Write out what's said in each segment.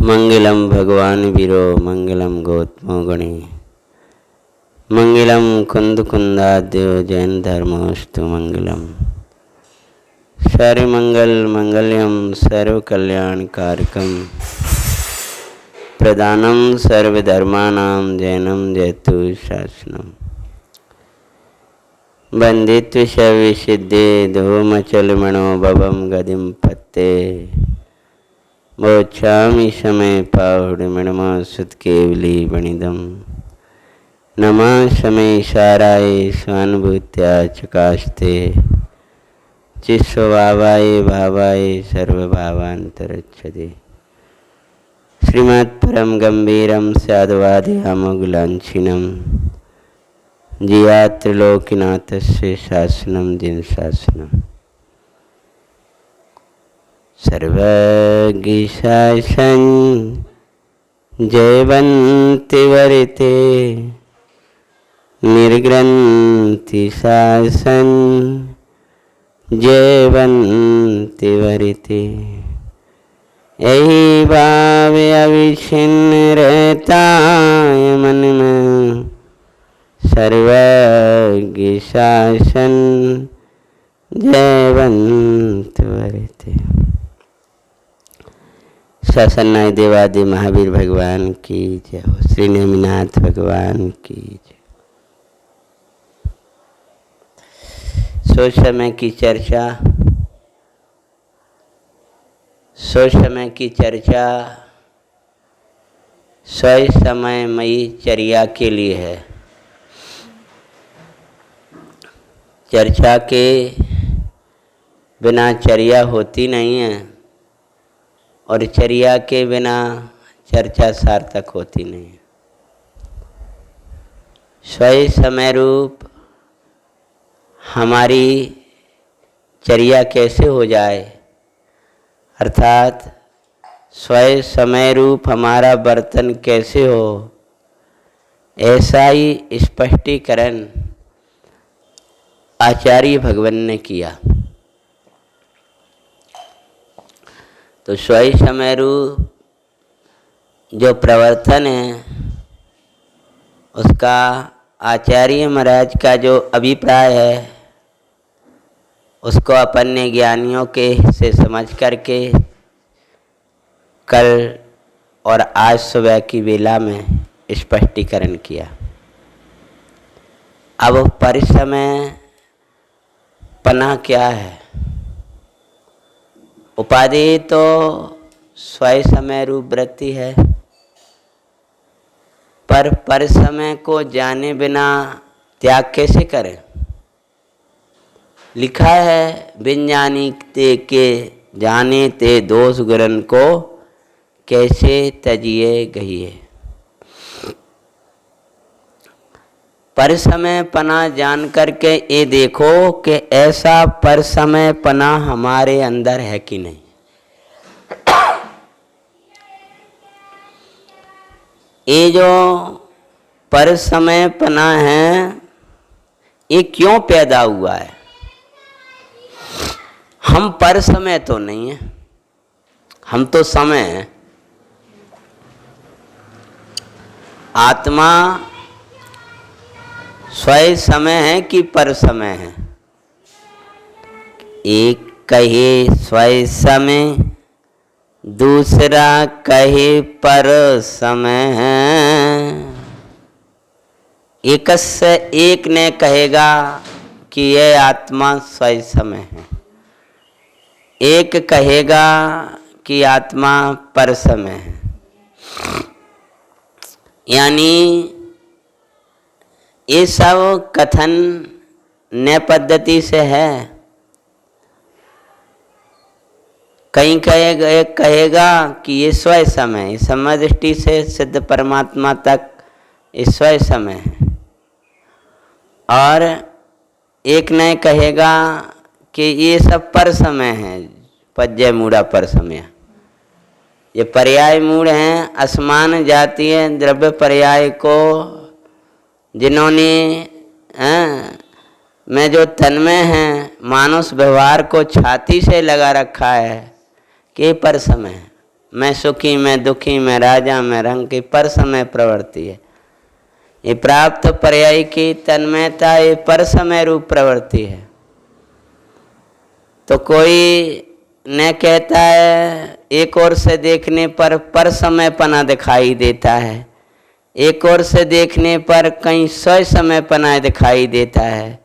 मंगलम भगवान वीरो मंगलम गौतमो गणे मंगलम कुंद कुंदाद्यो जैन धर्मोस्तु मंगलम सर्वमंगल मंगल्यम सर्व कल्याण कारकम प्रदानम सर्वधर्मानां जैनम जयतु शासनम बंदित्व शविसिद्धे धूमचल मनोभवम गदिम पत्ते मोक्षामि समय पाहुड़मणमा सुत केवली बणिदम नमः समय साराय स्वानुभूत्या चकास्ते चिस्वभावाय भावाय सर्वभावांतरच्छते श्रीमत् परम गंभीरम साधुवादिहामोगलांछिनम जिया त्रिलोकीनाथस्य शासनम जिन शासनम सर्वज्ञ शासन जयवंति वरिते निर्ग्रंथि शासन जयवंति वरिते यही भाव अविच्छिन्न रहता है मन में सर्वज्ञ शासन जयवंत वरिते। ससन्नाय देवादि महावीर भगवान की जय हो। श्री नेमिनाथ भगवान की जय। सो समय की चर्चा स्वयं समयमयी चर्या के लिए है। चर्चा के बिना चर्या होती नहीं है और चर्या के बिना चर्चा सार्थक होती नहीं है। स्वयं समय रूप हमारी चर्या कैसे हो जाए, अर्थात स्वयं समय रूप हमारा बर्तन कैसे हो, ऐसा ही स्पष्टीकरण आचार्य भगवान ने किया। तो स्वयं समय रूप जो प्रवर्तन है उसका आचार्य महाराज का जो अभिप्राय है उसको अपन ने ज्ञानियों के से समझ करके कल और आज सुबह की वेला में स्पष्टीकरण किया। अब परिसमय पना क्या है? उपाधि तो स्वयं समय रूप वृत्ति है, पर परिसमय को जाने बिना त्याग कैसे करें? लिखा है बिन जानी ते के जाने ते दोष गुरन को कैसे तजिए गहिए। परिसमय पना जान करके ये देखो कि ऐसा परिसमय पना हमारे अंदर है कि नहीं। ये जो परिसमय पना है ये क्यों पैदा हुआ है? हम परिसमय तो नहीं है, हम तो समय हैं। आत्मा स्वयं समय है कि पर समय है? एक कहे स्वयं समय, दूसरा कहे पर समय है। एक से एक ने कहेगा कि यह आत्मा स्वयं समय है, एक कहेगा कि आत्मा पर समय है। यानी ये सब कथन नए पद्धति से है। कहीं कहेगा कि ये स्वयं समय, इस समय दृष्टि से सिद्ध परमात्मा तक ये स्वयं समय है, और एक ने कहेगा कि ये सब पर समय है, पज्जय मूढ़ा पर समय। ये पर्याय मूढ़ हैं, असमान जातीय द्रव्य पर्याय को जिन्होंने में जो तन्मय हैं मानुष व्यवहार को छाती से लगा रखा है कि पर समय है। मैं सुखी, मैं दुखी, मैं राजा, मैं रंग की पर समय प्रवृत्ति है। ये प्राप्त पर्याय की तन्मयता ये पर समय रूप प्रवृत्ति है। तो कोई न कहता है एक ओर से देखने पर समय पना दिखाई देता है, एक ओर से देखने पर कहीं स्वयं समय पना दिखाई देता है।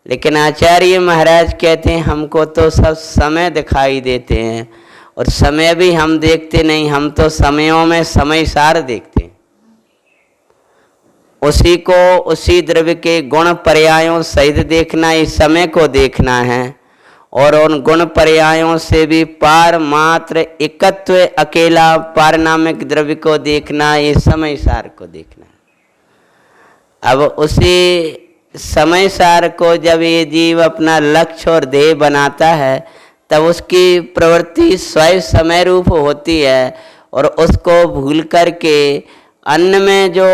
लेकिन आचार्य महाराज कहते हैं हमको तो सब समय दिखाई देते हैं, और समय भी हम देखते नहीं, हम तो समयों में समय सार देखते हैं। उसी को, उसी द्रव्य के गुण पर्यायों सहित देखना, इस समय को देखना है। और उन गुण पर्यायों से भी पार मात्र एकत्व अकेला पारनामिक द्रव्य को देखना, ये समय सार को देखना। अब उसी समय सार को जब ये जीव अपना लक्ष्य और ध्येय बनाता है, तब उसकी प्रवृत्ति स्वयं समय रूप होती है, और उसको भूल करके अन्य में जो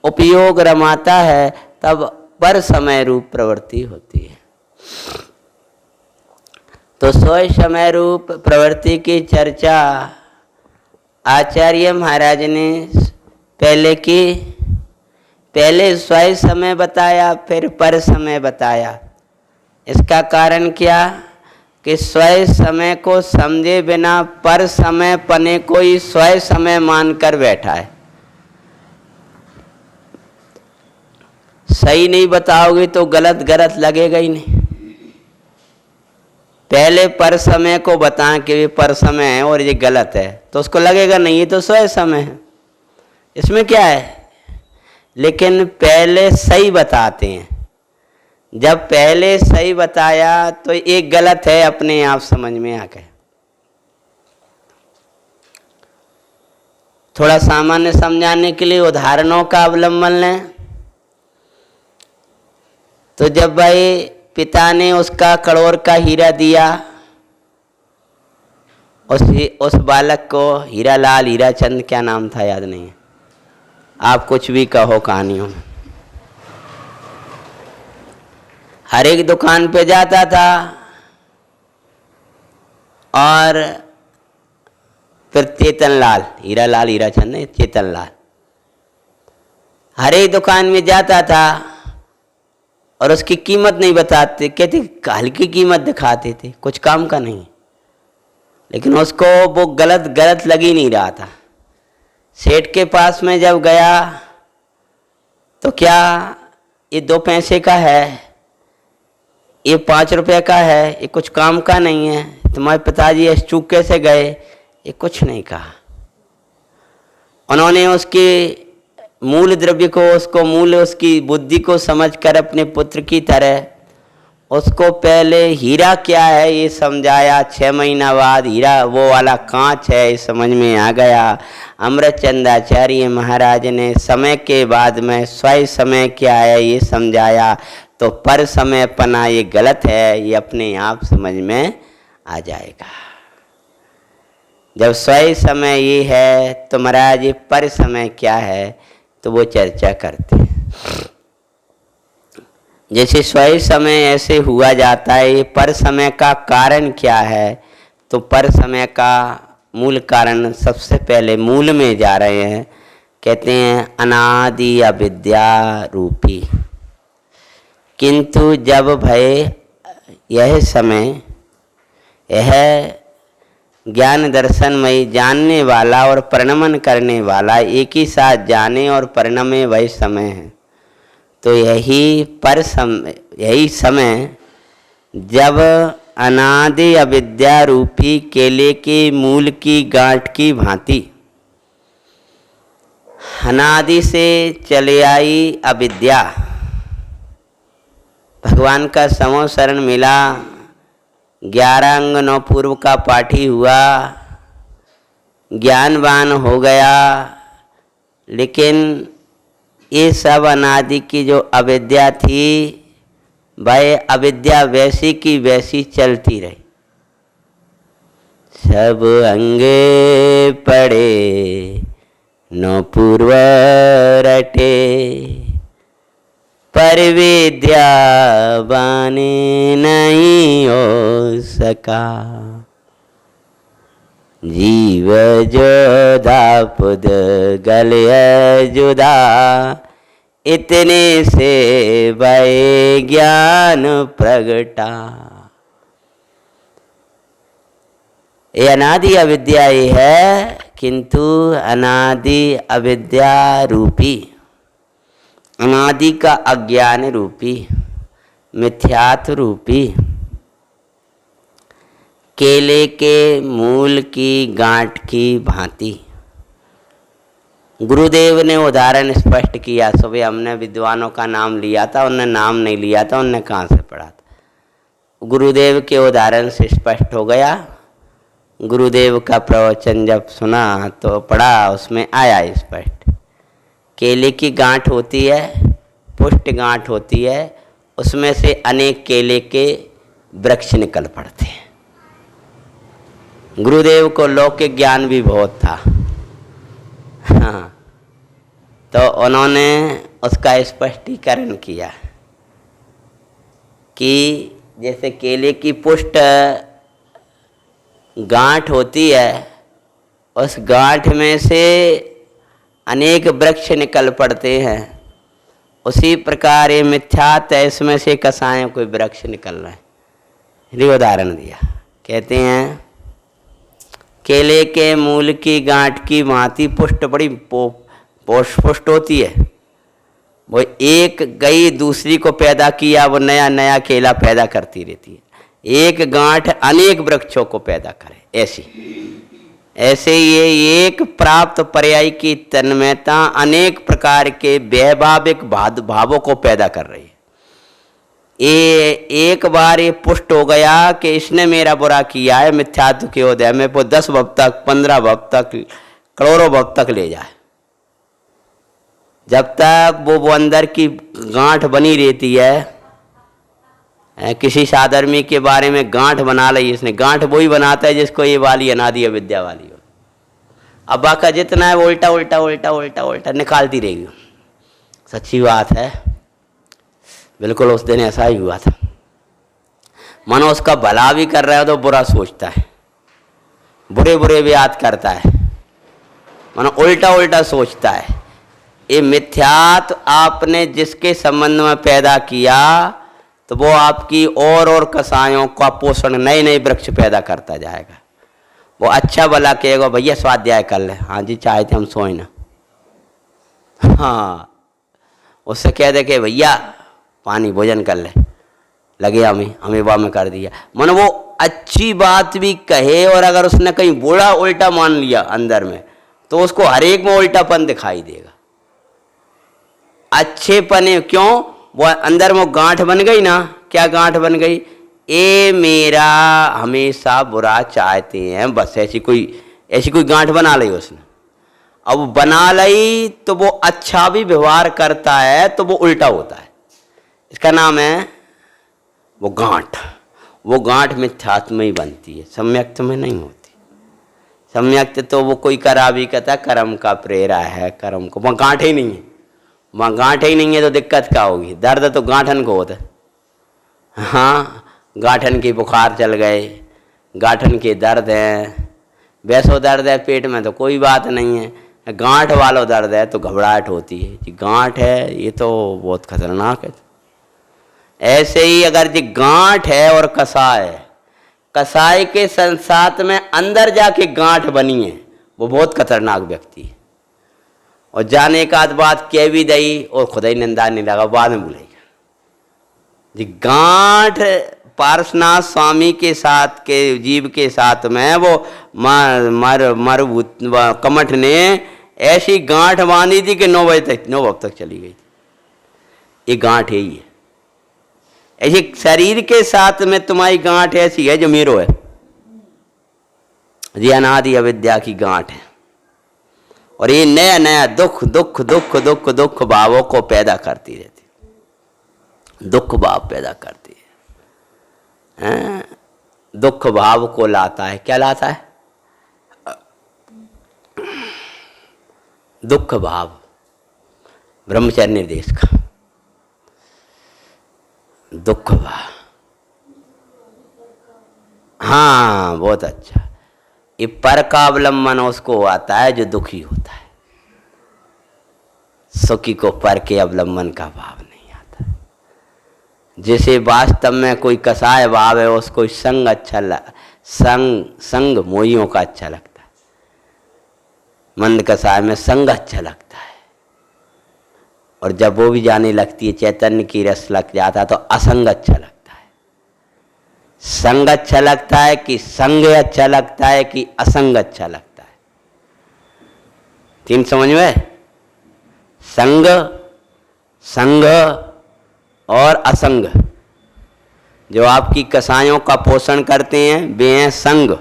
उपयोग रमाता है, तब पर समय रूप प्रवृत्ति होती है। तो स्वयं समय रूप प्रवृत्ति की चर्चा आचार्य महाराज ने पहले की। पहले स्वयं समय बताया, फिर पर समय बताया। इसका कारण क्या कि स्वयं समय को समझे बिना पर समय पने को ही स्वयं समय मानकर बैठा है। सही नहीं बताओगे तो गलत गलत लगेगा ही नहीं। पहले पर समय को बताएं कि ये पर समय है और ये गलत है, तो उसको लगेगा नहीं ये तो स्वयं समय है, इसमें क्या है। लेकिन पहले सही बताते हैं। जब पहले सही बताया तो एक गलत है अपने आप समझ में आ गया। थोड़ा सामान्य समझाने के लिए उदाहरणों का अवलंबन लें। तो जब भाई पिता ने उसका करोड़ का हीरा दिया, उस बालक को, हीरा लाल, हीरा चंद, क्या नाम था याद नहीं है, आप कुछ भी कहो कहानियों में, हर एक दुकान पे जाता था और फिर चेतन लाल, हीरा लाल, हीरा चंद नहीं, चेतन लाल, हर एक दुकान में जाता था और उसकी कीमत नहीं बताते, कहते हल्की कीमत दिखाते थे, कुछ काम का नहीं। लेकिन उसको वो गलत लग ही नहीं रहा था। सेठ के पास में जब गया तो क्या ये 2 पैसे का है, ये 5 रुपये का है, ये कुछ काम का नहीं है, तुम्हारे पिताजी इस चूक कैसे गए, ये कुछ नहीं कहा। उन्होंने उसके मूल द्रव्य को, उसको मूल उसकी बुद्धि को समझकर अपने पुत्र की तरह उसको पहले हीरा क्या है ये समझाया। 6 महीना बाद हीरा वो वाला कांच है ये समझ में आ गया। अमृतचंदाचार्य महाराज ने समय के बाद में स्वयं समय क्या है ये समझाया। तो पर समय पना ये गलत है, ये अपने आप समझ में आ जाएगा। जब स्वयं समय ये है तो महाराज ये पर समय क्या है, तो वो चर्चा करते हैं। जैसे स्वयं समय ऐसे हुआ जाता है, ये पर समय का कारण क्या है, तो पर समय का मूल कारण सबसे पहले मूल में जा रहे हैं। कहते हैं अनादि अविद्या रूपी। किंतु जब भय यह समय, यह ज्ञान दर्शनमयी जानने वाला और परिणमन करने वाला एक ही साथ जाने और परिणमे वही समय है। तो यही समय जब अनादि अविद्या रूपी केले के मूल की गांठ की भांति अनादि से चले आई अविद्या, भगवान का समो शरण मिला, 11 अंग 9 पूर्व का पाठी हुआ, ज्ञानवान हो गया, लेकिन ये सब अनादि की जो अविद्या थी, वह अविद्या वैसी की वैसी चलती रही। सब अंगे पड़े 9 पूर्व रटे, पर विद्या बाने नहीं हो सका। जीव जोधा पुद गलिय जुदा, इतने से भय ज्ञान प्रगटा। ये अनादि अविद्या ही है, किंतु अनादि अविद्या रूपी, अनादि का अज्ञान रूपी, मिथ्यात्व रूपी केले के मूल की गांठ की भांति। गुरुदेव ने उदाहरण स्पष्ट किया। सुबह हमने विद्वानों का नाम लिया था, उनने नाम नहीं लिया था, उनने कहाँ से पढ़ा था। गुरुदेव के उदाहरण से स्पष्ट हो गया। गुरुदेव का प्रवचन जब सुना तो पढ़ा, उसमें आया स्पष्ट। केले की गांठ होती है, पुष्ट गांठ होती है, उसमें से अनेक केले के वृक्ष निकल पड़ते हैं। गुरुदेव को लौकिक ज्ञान भी बहुत था। हाँ, तो उन्होंने उसका स्पष्टीकरण किया कि जैसे केले की पुष्ट गांठ होती है, उस गांठ में से अनेक वृक्ष निकल पड़ते हैं, उसी प्रकार ये मिथ्यात्व है, इसमें से कसायों कोई वृक्ष निकल रहे हैं। ये उदाहरण दिया। कहते हैं केले के मूल की गांठ की भांति पुष्ट बड़ी पुष्ट होती है। वो एक गई दूसरी को पैदा किया, वो नया नया केला पैदा करती रहती है। एक गांठ अनेक वृक्षों को पैदा करे, ऐसे ये एक प्राप्त पर्याय की तन्मयता अनेक प्रकार के वैभाविक भावों को पैदा कर रही है। ये एक बार ये पुष्ट हो गया कि इसने मेरा बुरा किया है, मिथ्यात्व के उदय में वो 10 भव तक, 15 भव तक, करोड़ों भव तक ले जाए। जब तक वो अंदर की गांठ बनी रहती है। किसी साधर्मी के बारे में गांठ बना ली इसने, गांठ वही बनाता है जिसको ये वाली अनादि अविद्या वाली हो। अब बाका जितना है वो उल्टा उल्टा उल्टा उल्टा उल्टा निकालती रहेगी। सच्ची बात है, बिल्कुल उस दिन ऐसा ही हुआ था। मानो उसका भला भी कर रहा है तो बुरा सोचता है, बुरे बुरे भी याद करता है, मानो उल्टा उल्टा सोचता है। ये मिथ्यात्व आपने जिसके संबंध में पैदा किया तो वो आपकी और कसायों का पोषण, नए नए वृक्ष पैदा करता जाएगा। वो अच्छा भला कहेगा भैया स्वाध्याय कर ले, हाँ जी चाहे थे हम सोए ना। हाँ, उससे कह दे कि भैया पानी भोजन कर ले, लगे हमें वाह में कर दिया। मन वो अच्छी बात भी कहे और अगर उसने कहीं बुरा उल्टा मान लिया अंदर में तो उसको हर एक में उल्टापन दिखाई देगा। अच्छे पने क्यों, वो अंदर में गांठ बन गई ना। क्या गांठ बन गई, ये मेरा हमेशा बुरा चाहते हैं, बस ऐसी कोई गांठ बना ली उसने। अब बना ली तो वो अच्छा भी व्यवहार करता है तो वो उल्टा होता है। इसका नाम है वो गांठ। वो गांठ मिथ्यात्व में ही बनती है, सम्यक्त में नहीं होती। सम्यक्त तो वो कोई करा भी कहता कर्म का प्रेरा है, कर्म को, वहाँ गांठ ही नहीं है। वहाँ गांठ ही नहीं है तो दिक्कत क्या होगी। दर्द तो गांठन को होता है। हाँ, गांठन की बुखार चल गए, गांठन के दर्द हैं, वैसो दर्द है पेट में तो कोई बात नहीं है। गांठ वालों दर्द है तो घबराहट होती है कि गांठ है, ये तो बहुत खतरनाक है। ऐसे ही अगर जी गांठ है और कसाय के संसात में अंदर जाके गांठ बनी है, वो बहुत खतरनाक व्यक्ति है। और जाने का बात कह भी दई और खुदा ही निंदा नहीं लगा, बाद में भूलेगा जी। गांठ पार्श्वनाथ स्वामी के साथ के जीव के साथ में वो कमठ ने ऐसी गांठ बांधी थी कि 9 बजे तक चली गई। ये गांठ यही है। ऐसी शरीर के साथ में तुम्हारी गांठ ऐसी है जो मेरो है जी, अनादि अविद्या की गांठ है। और ये नया नया दुख दुख दुख दुख दुख भावों को पैदा करती रहती, दुख भाव पैदा करती है। दुख भाव को लाता है। क्या लाता है? दुख भाव। ब्रह्मचर्य निर्देश का दुख भाव। हाँ, बहुत अच्छा। ये पर का अवलंबन उसको आता है जो दुखी होता है, सुखी को पर के अवलंबन का भाव नहीं आता। जैसे वास्तव में कोई कसाय भाव है, उसको संग अच्छा संग मोहियों का अच्छा लगता है, मंद कसाय में संग अच्छा लगता है, और जब वो भी जाने लगती है, चैतन्य की रस लग जाता है, तो असंग अच्छा लगता है। संग अच्छा लगता है कि संग अच्छा लगता है कि असंग अच्छा लगता है? तीन समझ में? संग, संग और असंग। जो आपकी कसायों का पोषण करते हैं वे हैं संग,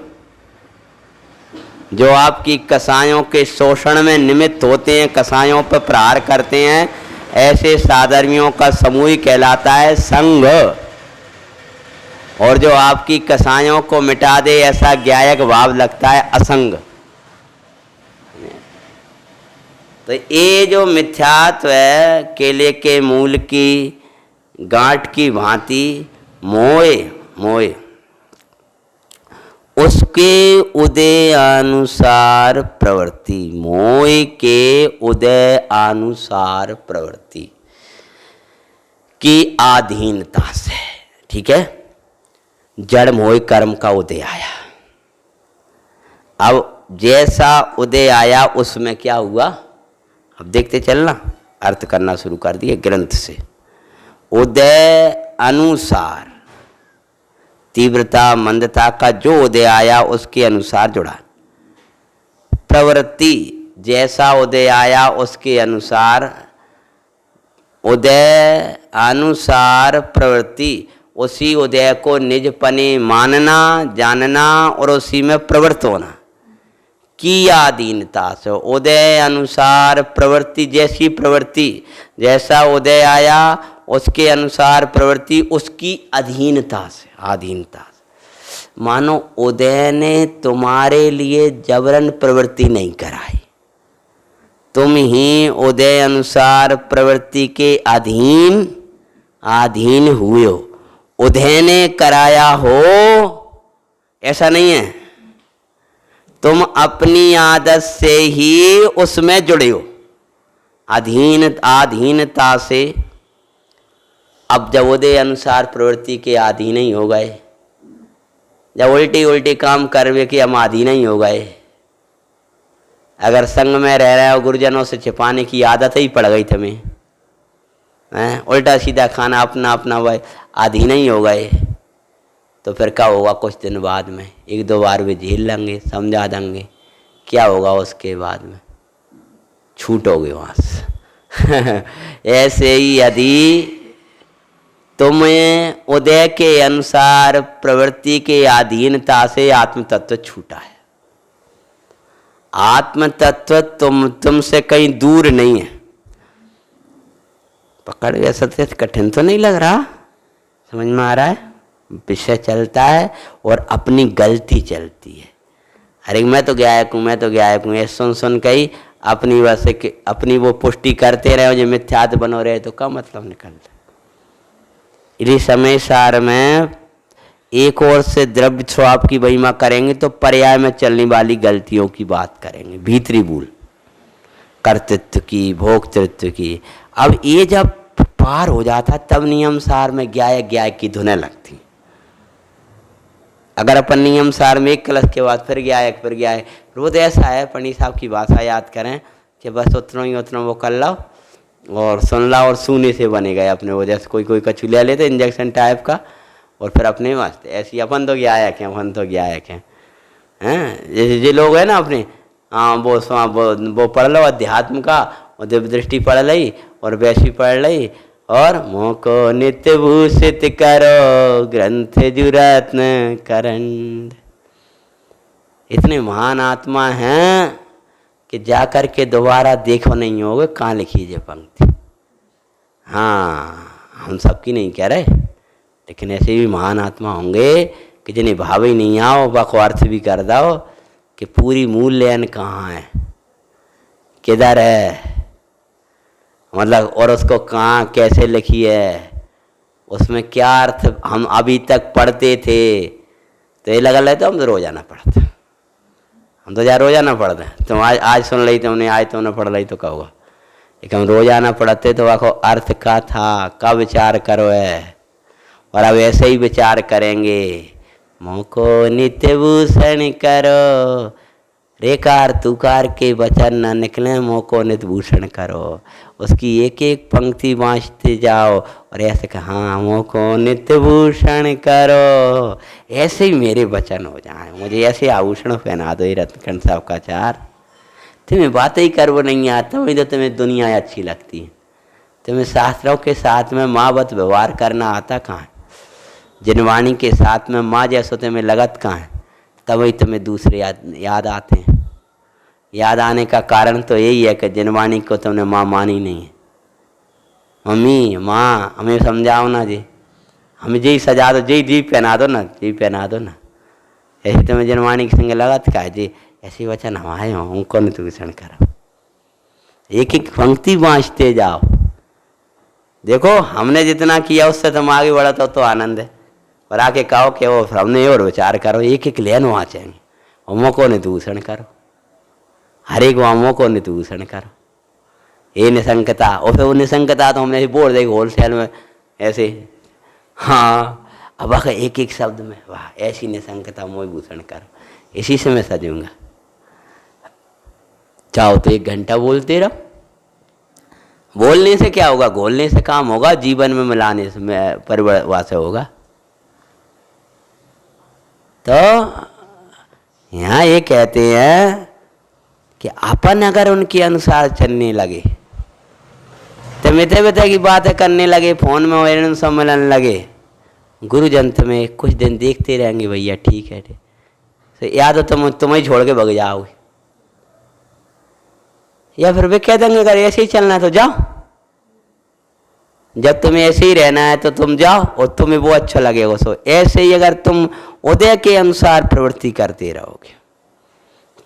जो आपकी कसायों के शोषण में निमित्त होते हैं, कसायों पर प्रहार करते हैं, ऐसे साधर्मियों का समूह कहलाता है संग। और जो आपकी कसायों को मिटा दे ऐसा ज्ञायक भाव लगता है असंग। तो ये जो मिथ्यात्व है, केले के मूल की गांठ की भांति मोए मोए, उसके उदय अनुसार प्रवृत्ति, मोह के उदय अनुसार प्रवृत्ति की अधीनता से, ठीक है, जड़ मोह कर्म का उदय आया। अब जैसा उदय आया उसमें क्या हुआ, अब देखते चलना, अर्थ करना शुरू कर दिए ग्रंथ से। उदय अनुसार, तीव्रता मंदता का जो उदय आया उसके अनुसार जुड़ा। प्रवृत्ति, जैसा उदय आया उसके अनुसार, उदय अनुसार प्रवृत्ति, उसी उदय को निजपने मानना जानना और उसी में प्रवृत्त होना की अधीनता से। उदय अनुसार प्रवृत्ति, जैसी प्रवृत्ति, जैसा उदय आया उसके अनुसार प्रवृत्ति, उसकी अधीनता से, अधीनता से। मानो उदय ने तुम्हारे लिए जबरन प्रवृत्ति नहीं कराई, तुम ही उदय अनुसार प्रवृत्ति के अधीन हुए हो। उदय ने कराया हो ऐसा नहीं है, तुम अपनी आदत से ही उसमें जुड़े हो, अधीनता से। अब जब उदय अनुसार प्रवृत्ति के अधीन ही हो गए, जब उल्टी उल्टी काम करवे कि हम अधीन ही हो गए, अगर संग में रह रहे हो गुरुजनों से छिपाने की आदत ही पड़ गई तुम्हें, उल्टा सीधा खाना अपना अपना वह अधीन ही हो गए, तो फिर क्या होगा? कुछ दिन बाद में एक दो बार भी झेल लेंगे, समझा देंगे, क्या होगा उसके बाद में? छूटोगे वहाँ से। ऐसे ही यदि तुम्हें उदय के अनुसार प्रवृत्ति के अधीनता से आत्म तत्व छूटा है, आत्म तत्व तुमसे कहीं दूर नहीं है। पकड़ गया? सत्य कठिन तो नहीं लग रहा? समझ में आ रहा है? विषय चलता है और अपनी गलती चलती है। अरे मैं तो गायक हूँ, मैं तो गायक हूँ, ये सुन सुन कही अपनी वैसे अपनी वो पुष्टि करते रहे, जो मिथ्यात्व बनो रहे, तो क्या मतलब निकलता? इसी समय सार में एक ओर से द्रव्य स्वभाव की महिमा करेंगे तो पर्याय में चलने वाली गलतियों की बात करेंगे, भीतरी भूल, कर्तृत्व की, भोक्तृत्व की। अब ये जब पार हो जाता तब नियम सार में गायक की धुनें लगती। अगर अपन नियम सार में एक कलश के बाद फिर गायक, वो तो ऐसा है, पंडित साहब की भाषा याद करें कि बस उतना वो कर लो और सुन ला और सुने से बने गए अपने। वो जैसे कोई कछु ले लेते इंजेक्शन टाइप का और फिर अपने वास्ते ऐसी अपन तो गायक हैं, जैसे जो लोग हैं ना अपने, हाँ वो पढ़ लो अध्यात्म का और दिव्य दृष्टि पढ़ ली और वैसी पढ़ ली और मोह को नित्य भूषित करो ग्रंथ जुरत्न करंड। इतने महान आत्मा हैं कि जा कर के दोबारा देखो नहीं होगे कहाँ लिखी है पंक्ति। हाँ, हम सबकी नहीं कह रहे, लेकिन ऐसे भी महान आत्मा होंगे कि जिन्हें भाव ही नहीं आओ, बकवार्थ भी कर दो कि पूरी मूल्यन कहाँ है, किधर है, मतलब और उसको कहाँ कैसे लिखी है, उसमें क्या अर्थ हम अभी तक पढ़ते थे, तो ये लगा लेते हम रोजाना पढ़ते। हम तो यार रोजाना पढ़ते हैं। तुम आज सुन रही तुमने, आज तुमने पढ़ रही तो कहोगा, लेकिन हम रोजाना पढ़ते तो आखो अर्थ का था का विचार करो है। और अब ऐसे ही विचार करेंगे, मोको नित्य भूषण करो, रेकार तुकार के वचन न निकले, मोको नित्य भूषण करो। उसकी एक एक पंक्ति बाँचते जाओ और ऐसे कहा, हाँ मोको नित्य भूषण करो, ऐसे ही मेरे वचन हो जाए, मुझे ऐसे आभूषण पहना दो रत्नखंड साहब का चार। तुम्हें बातें ही करवो नहीं आता, वही तो तुम्हें दुनिया अच्छी लगती है। तुम्हें शास्त्रों के साथ में माँ वत व्यवहार करना आता कहाँ है? जिनवाणी के साथ में माँ जैसो तुम्हें लगत कहाँ है? तभी तुम्हें दूसरे याद आते हैं। याद आने का कारण तो यही है कि जिनवाणी को तुमने माँ मानी नहीं है। मम्मी माँ हमें समझाओ ना जी, हमें जी सजा दो, जी पहना दो ना, जी पहना दो ना। ऐसे तुम्हें जिनवाणी के संग लगत का है जी, ऐसी वचन हमारे हो, उनको नित्य भूषण करो। एक एक पंक्ति बाँचते जाओ। देखो हमने जितना किया उससे तुम आगे बढ़ा तो आनंद है। और आके कहो कि वो हमने और विचार करो, एक एक लेन वाँचेंगे, हमों को नित्य भूषण करो, हर एक वामों को नित्य भूषण करो। ये निसंकता, और फिर वो निसंकता तो हमने बोल देगी होलसेल में ऐसे। हाँ अब आखिर एक एक शब्द में, वाह ऐसी निसंकता मोह भूषण करो, इसी से मैं सजूंगा। चाहो तो 1 घंटा बोलते रहो। बोलने से क्या होगा? घोलने से काम होगा, जीवन में मिलाने से परिवर्तन से होगा। तो यहाँ ये कहते हैं कि अपन अगर उनके अनुसार चलने लगे, तो मित्र की बातें करने लगे, फोन में वैरण सम्मेलन लगे, गुरुजन तुम्हें कुछ दिन देखते रहेंगे, भैया ठीक है तो या तो तुम्हें छोड़ के भग जाओगे, या फिर वे कह देंगे अगर ऐसे ही चलना है तो जाओ। जब तुम्हें ऐसे ही रहना है तो तुम जाओ और तुम्हें वो अच्छा लगेगा। सो ऐसे ही अगर तुम उदय के अनुसार प्रवृत्ति करते रहोगे,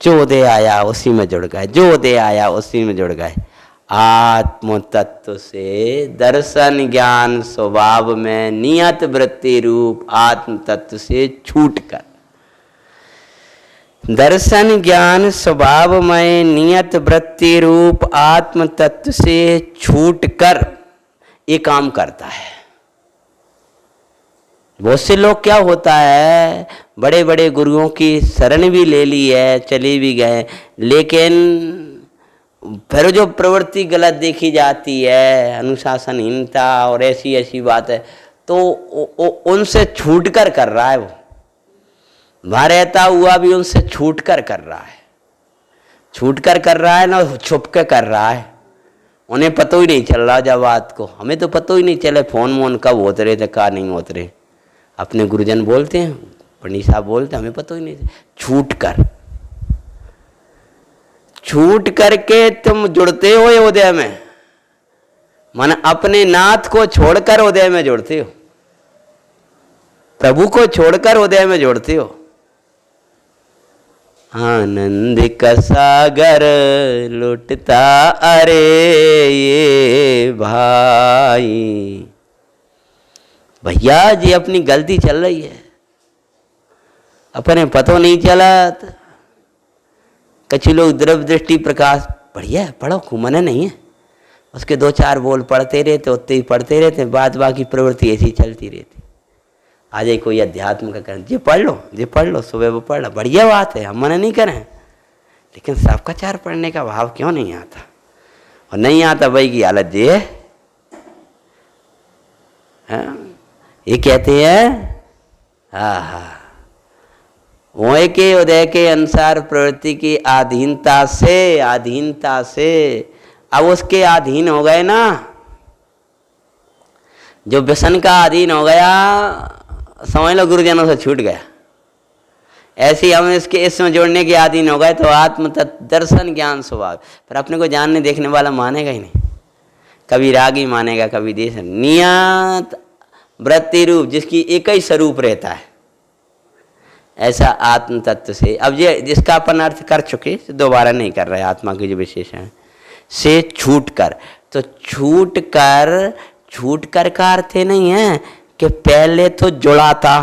जो उदय आया उसी में जुड़ गए, जो उदय आया उसी में जुड़ गए। आत्म तत्व से दर्शन ज्ञान स्वभाव में नियत वृत्ति रूप आत्म तत्व से छूटकर, दर्शन ज्ञान स्वभाव में नियत वृत्ति रूप आत्म तत्व से छूटकर ये काम करता है। बहुत से लोग क्या होता है, बड़े बड़े गुरुओं की शरण भी ले ली है, चले भी गए, लेकिन फिर जो प्रवृत्ति गलत देखी जाती है, अनुशासनहीनता और ऐसी ऐसी बात है, तो उनसे छूटकर कर रहा है। वो वहाँ रहता हुआ भी उनसे छूटकर कर रहा है, छूटकर कर रहा है ना, छुप के कर रहा है। उन्हें पता ही नहीं चल रहा जब बात को, हमें तो पता ही नहीं चले फोन मोन कब होते रहे थे, कहाँ नहीं होते रहे। अपने गुरुजन बोलते हैं, पंडित साहब बोलते हैं, हमें पता ही नहीं। छूट करके तुम जुड़ते हो उदय में, मन अपने नाथ को छोड़कर उदय में जुड़ते हो, प्रभु को छोड़कर उदय में जुड़ते हो। आनंद का सागर लुटता अरे ये भाई, भैया जी अपनी गलती चल रही है, अपने पतो नहीं चला। कच्छ लोग द्रव्य दृष्टि प्रकाश बढ़िया है, पढ़ो खूमने नहीं है, उसके 2-4 बोल पढ़ते रहते, उतने ही पढ़ते रहते, बाद बाकी प्रवृत्ति ऐसी चलती रहती। आज ही कोई अध्यात्म का करें, जी पढ़ लो, सुबह वो पढ़ लो, बढ़िया बात है, हम मना नहीं करें, लेकिन सबका चार पढ़ने का भाव क्यों नहीं आता? और नहीं आता भाई की हालत ये है। ये कहते हैं मोह के उदय के अनुसार प्रवृत्ति की अधीनता से अब उसके अधीन हो गए ना, जो व्यसन का अधीन हो गया, समझ लो गुरुजनों से छूट गया। ऐसे ही हम इसमें जोड़ने के अधीन हो गए तो आत्म दर्शन ज्ञान स्वभाव, पर अपने को जानने देखने वाला मानेगा ही नहीं। कभी रागी मानेगा, कभी देश, नियत वृत्ति रूप जिसकी एक ही स्वरूप रहता है, ऐसा आत्म तत्व से। अब ये जिसका अपन अर्थ कर चुके, दोबारा नहीं कर रहे, आत्मा की जो विशेषण से छूट कर। तो छूट कर का अर्थ नहीं है कि पहले तो जुड़ा था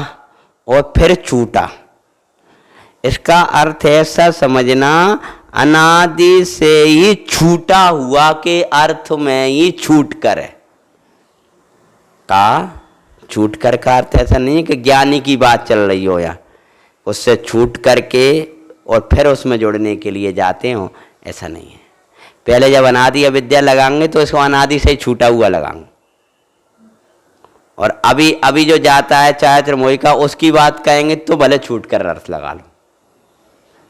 और फिर छूटा, इसका अर्थ ऐसा समझना, अनादि से ही छूटा हुआ के अर्थ में ही छूट कर है। का छूट कर का अर्थ ऐसा नहीं है कि ज्ञानी की बात चल रही हो या उससे छूट करके और फिर उसमें जुड़ने के लिए जाते हो, ऐसा नहीं है। पहले जब अनादि अविद्या लगाएंगे तो इसको अनादि से ही छूटा हुआ लगाएंगे, और अभी जो जाता है चारित्र मोह का, उसकी बात कहेंगे तो भले छूट कर अर्थ लगा लो,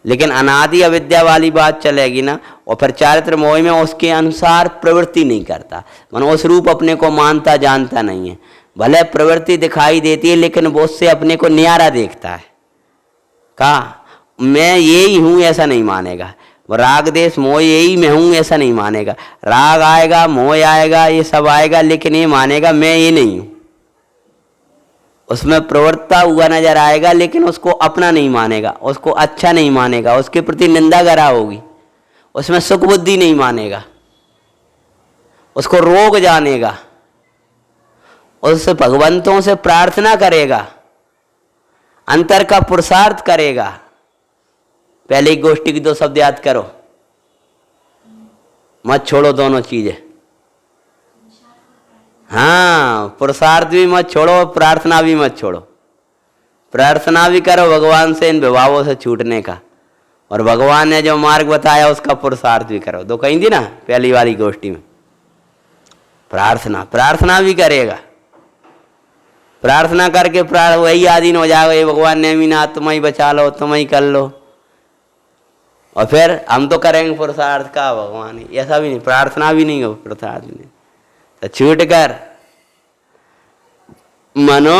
लेकिन अनादि अविद्या वाली बात चलेगी ना, और फिर चारित्र मोह में उसके अनुसार प्रवृत्ति नहीं करता, मानो उस रूप अपने को मानता जानता नहीं है। भले प्रवृत्ति दिखाई देती है लेकिन वो उससे अपने को न्यारा देखता है। का मैं यही हूँ ऐसा नहीं मानेगा, राग देश मोह यही मैं हूँ ऐसा नहीं मानेगा। राग आएगा, मोह आएगा, ये सब आएगा, लेकिन ये मानेगा मैं ये नहीं हूँ। उसमें प्रवृत्ता हुआ नजर आएगा लेकिन उसको अपना नहीं मानेगा, उसको अच्छा नहीं मानेगा, उसके प्रति निंदा करा होगी, उसमें सुख बुद्धि नहीं मानेगा, उसको रोग जानेगा, उस भगवंतों से प्रार्थना करेगा, अंतर का पुरुषार्थ करेगा। पहले एक गोष्ठी की दो शब्द याद करो, मत छोड़ो दोनों चीजें। हाँ, पुरुषार्थ भी मत छोड़ो, प्रार्थना भी मत छोड़ो। प्रार्थना भी करो भगवान से इन विभावों से छूटने का, और भगवान ने जो मार्ग बताया उसका पुरुषार्थ भी करो। दो कहीं थी ना पहली वाली गोष्ठी में, प्रार्थना भी करेगा। प्रार्थना करके वही आधीन हो जाएगा, ये भगवान ने मीना तुम ही बचा लो, तुम ही कर लो, और फिर हम तो करेंगे पुरुषार्थ का भगवान ही, ऐसा भी नहीं, प्रार्थना भी नहीं हो, पुरुषार्थ भी नहीं। तो छूट कर मनो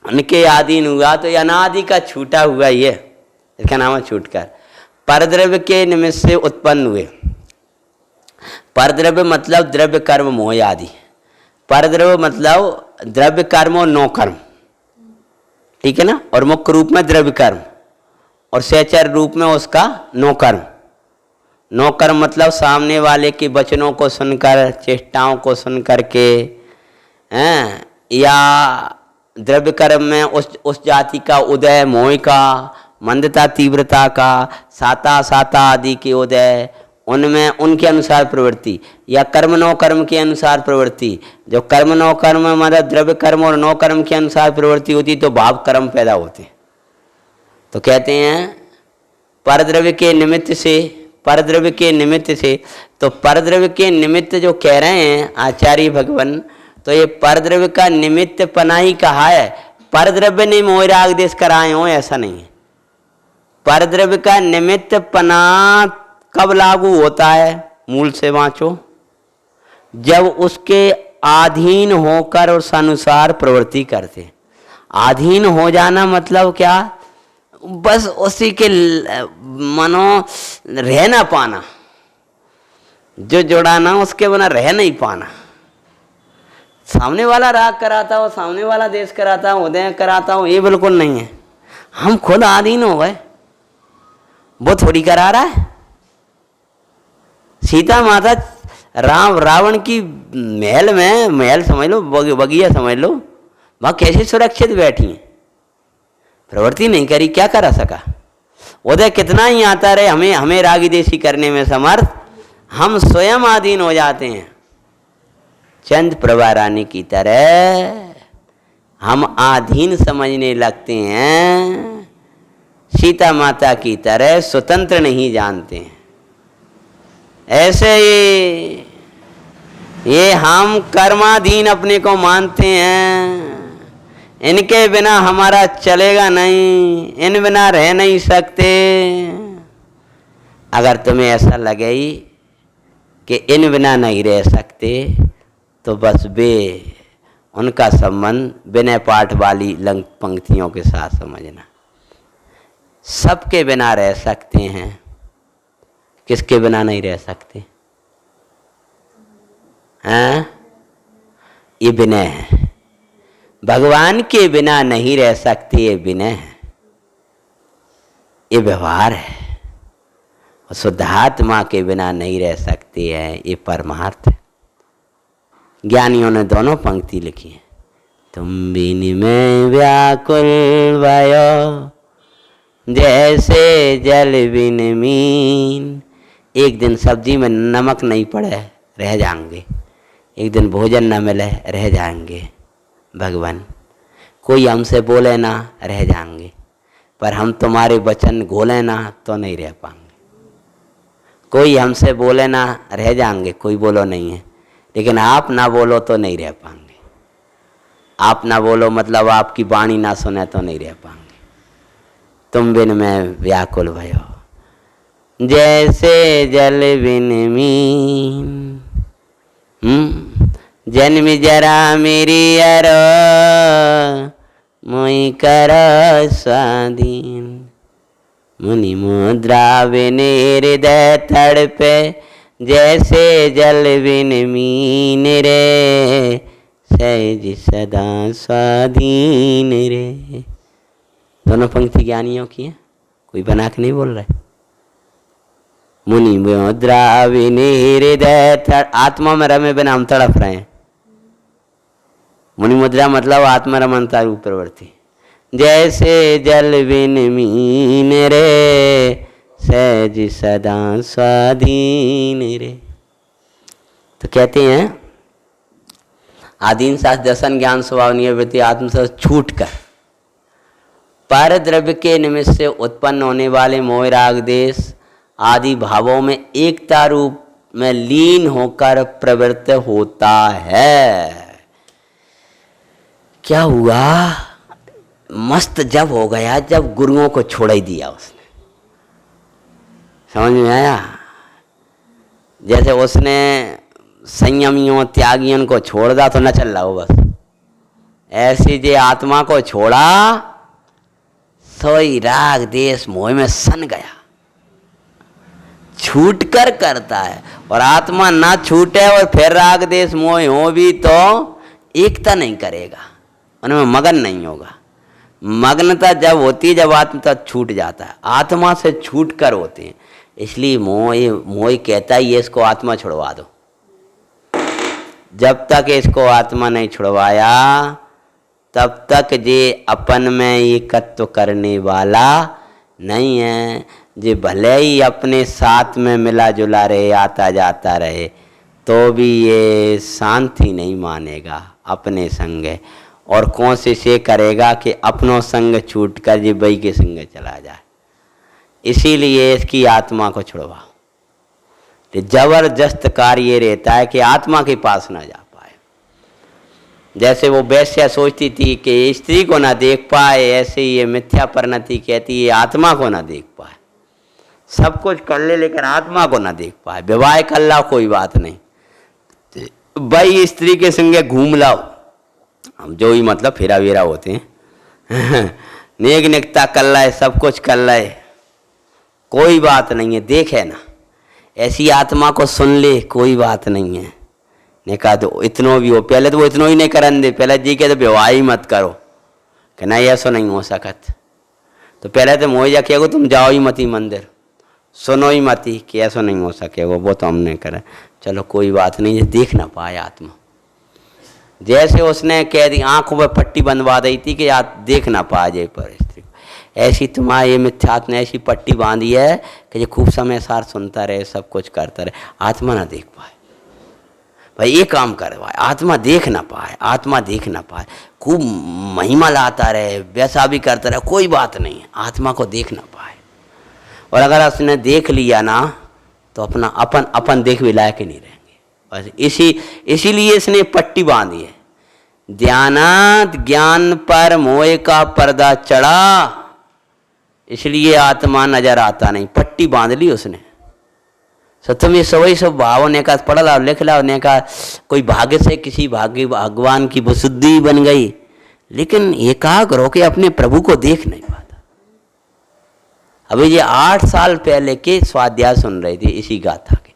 उनके आधीन हुआ तो अनादि का छूटा हुआ ये, इसका नाम है छूट कर। परद्रव्य के निमित्त से उत्पन्न हुए। परद्रव्य मतलब द्रव्य कर्म मोह आदि। परद्रव्य मतलब द्रव्य कर्म और नो कर्म, ठीक है ना, और मुख्य रूप में द्रव्य कर्म और सहचर रूप में उसका नो कर्म। नो कर्म मतलब सामने वाले के वचनों को सुनकर, चेष्टाओं को सुन करके, हैं, या द्रव्य कर्म में उस जाति का उदय, मोह का, मंदता तीव्रता का, साता आदि के उदय, उनमें उनके अनुसार प्रवृत्ति, या कर्म नो कर्म के अनुसार प्रवृत्ति। जो कर्म नो कर्म मतलब द्रव्य कर्म और नो कर्म के अनुसार प्रवृत्ति होती तो भाव कर्म पैदा होते। तो कहते हैं परद्रव्य के निमित्त से, परद्रव्य के निमित्त से। तो परद्रव्य के निमित्त जो कह रहे हैं आचार्य भगवान, तो ये परद्रव्य का निमित्त पना ही कहा है। परद्रव्य ने मोह राग देश कराए हो ऐसा नहीं है। परद्रव्य का निमित्त पना कब लागू होता है, मूल से वांचो, जब उसके अधीन होकर उस अनुसार प्रवृत्ति करते। अधीन हो जाना मतलब क्या, बस उसी के मनो रह ना पाना, जो जुड़ाना उसके बिना रह नहीं पाना। सामने वाला राग कराता हो, सामने वाला देश कराता हो, उदय कराता हो, ये बिल्कुल नहीं है। हम खुद अधीन हो गए, वो थोड़ी करा रहा है। सीता माता रावण की महल में, महल समझ लो, बगिया समझ लो, वहां कैसे सुरक्षित बैठी हैं, प्रवृत्ति नहीं करी, क्या करा सका। उदय कितना ही आता रहे, हमें रागी देशी करने में समर्थ, हम स्वयं अधीन हो जाते हैं। चंद प्रभा रानी की तरह हम अधीन समझने लगते हैं, सीता माता की तरह स्वतंत्र नहीं जानते हैं। ऐसे ये हम कर्माधीन अपने को मानते हैं, इनके बिना हमारा चलेगा नहीं, इन बिना रह नहीं सकते। अगर तुम्हें ऐसा लगे कि इन बिना नहीं रह सकते तो बस उनका संबंध विनय पाठ वाली पंक्तियों के साथ समझना। सबके बिना रह सकते हैं, किसके बिना नहीं रह सकते हैं? ये विनय है। भगवान के बिना नहीं रह सकते, ये विनय है, ये व्यवहार है। और शुद्धात्मा के बिना नहीं रह सकते हैं, ये परमार्थ है। ज्ञानियों ने दोनों पंक्ति लिखी है। तुम बिन में व्याकुल भयो जैसे जल बिन मीन। एक दिन सब्जी में नमक नहीं पड़े रह जाएंगे, एक दिन भोजन न मिले रह जाएंगे भगवान, कोई हमसे बोले ना रह जाएंगे, पर हम तुम्हारे वचन घोले ना तो नहीं रह पाएंगे। कोई हमसे बोले ना रह जाएंगे, कोई बोलो नहीं है, लेकिन आप ना बोलो तो नहीं रह पाएंगे। आप ना बोलो मतलब आपकी वाणी ना सुने तो नहीं रह पाएंगे। तुम बिन मैं व्याकुल भयो, जैसे जल बिन मीन। जन्म जरा मेरी अरो मोई कर स्वाधीन। मुनि मुद्रा बिन हृदय तड़पे, जैसे जल बिन मीन रे। सहज सदा स्वाधीन रे। दोनों पंक्ति ज्ञानियों की है, कोई बना के नहीं बोल रहा है। मुनि मुद्रा बिन हृदय, आत्मा में रमे बिना हम तड़प रहे हैं। मुनि मुद्रा मतलब आत्मा रमनता रूप प्रवृत्ति। जैसे जल बिन मीन रे, सहज सदा स्वाधीन रे। तो कहते हैं आदीन शास्त्र दर्शन ज्ञान स्वभाव निवृत्ति आत्म से छूट कर पर द्रव्य के निमित्त से उत्पन्न होने वाले मोह राग देश आदि भावों में एकता रूप में लीन होकर प्रवृत्त होता है। क्या हुआ? मस्त जब हो गया जब गुरुओं को छोड़ ही दिया उसने। समझ में आया? जैसे उसने संयमियों त्यागियों को छोड़ दिया तो न चल रहा हो बस, ऐसी जे आत्मा को छोड़ा सोई राग देश मोह में सन गया। छूट कर करता है, और आत्मा ना छूटे और फिर राग देश मोह हो भी तो एकता नहीं करेगा, उनमें मगन नहीं होगा। मग्नता जब होती है जब आत्मा तक छूट जाता है, आत्मा से छूट कर होते हैं। इसलिए मोह कहता है ये इसको आत्मा छुड़वा दो। जब तक इसको आत्मा नहीं छुड़वाया तब तक जे अपन में एकत्व करने वाला नहीं है। जे भले ही अपने साथ में मिला जुला रहे, आता जाता रहे, तो भी ये शांति नहीं मानेगा अपने संग, और कोशिश ये करेगा कि अपनों संग छूट कर जे बई के संग चला जाए। इसीलिए इसकी आत्मा को छुड़वाओ। तो जबरदस्त कार्य रहता है कि आत्मा के पास ना जा पाए। जैसे वो वैश्या सोचती थी कि स्त्री को ना देख पाए, ऐसे ये मिथ्या परिणति कहती है आत्मा को ना देख पाए। सब कुछ कर ले लेकिन आत्मा को ना देख पाए। विवाह कर लाओ कोई बात नहीं, भाई स्त्री के संगे घूम लाओ, हम जो ही मतलब फेरा वेरा होते हैं नेक निकता कर लाए, सब कुछ कर लाए, कोई बात नहीं है, देखे ना। ऐसी आत्मा को सुन ले, कोई बात नहीं है। ने कहा तो इतनो भी हो, पहले तो वो इतनो ही नहीं करन दे, पहले जी के तो विवाह ही मत करो कि नहीं ऐसा नहीं हो सकत। तो पहले तो मोह जा तुम जाओ ही मती मंदिर, सुनो ही मती कि ऐसा नहीं हो सकेगा, वो तो हमने करा। चलो कोई बात नहीं, देख ना पाए आत्मा। जैसे उसने कह दी आंखों पर पट्टी बंधवा दी थी कि आप देख ना पाए जाए पर स्त्री, ऐसी तुम्हारे ये मिथ्यात्व ने ऐसी पट्टी बांधी है कि ये खूब समय सार सुनता रहे, सब कुछ करता रहे, आत्मा ना देख पाए। भाई ये काम करवाए, आत्मा देख ना पाए, आत्मा देख ना पाए, खूब महिमा लाता रहे, वैसा भी करता रहे, कोई बात नहीं है, आत्मा को देख ना पाए। और अगर उसने देख लिया ना तो अपना अपन देख भी लायक ही नहीं रहेंगे। बस इसीलिए इसने पट्टी बांधी है। ध्यानात ज्ञान पर मोह का पर्दा चढ़ा, इसलिए आत्मा नजर आता नहीं, पट्टी बांध ली उसने। सत्य में सवई सब भाव ने का पढ़ लाओ लिख लाओ ने का, कोई भाग्य से किसी भाग्य भगवान की बुद्धि बन गई, लेकिन एकाग्र होकर अपने प्रभु को देख नहीं पाता। अभी ये 8 साल पहले के स्वाध्याय सुन रहे थे इसी गाथा के,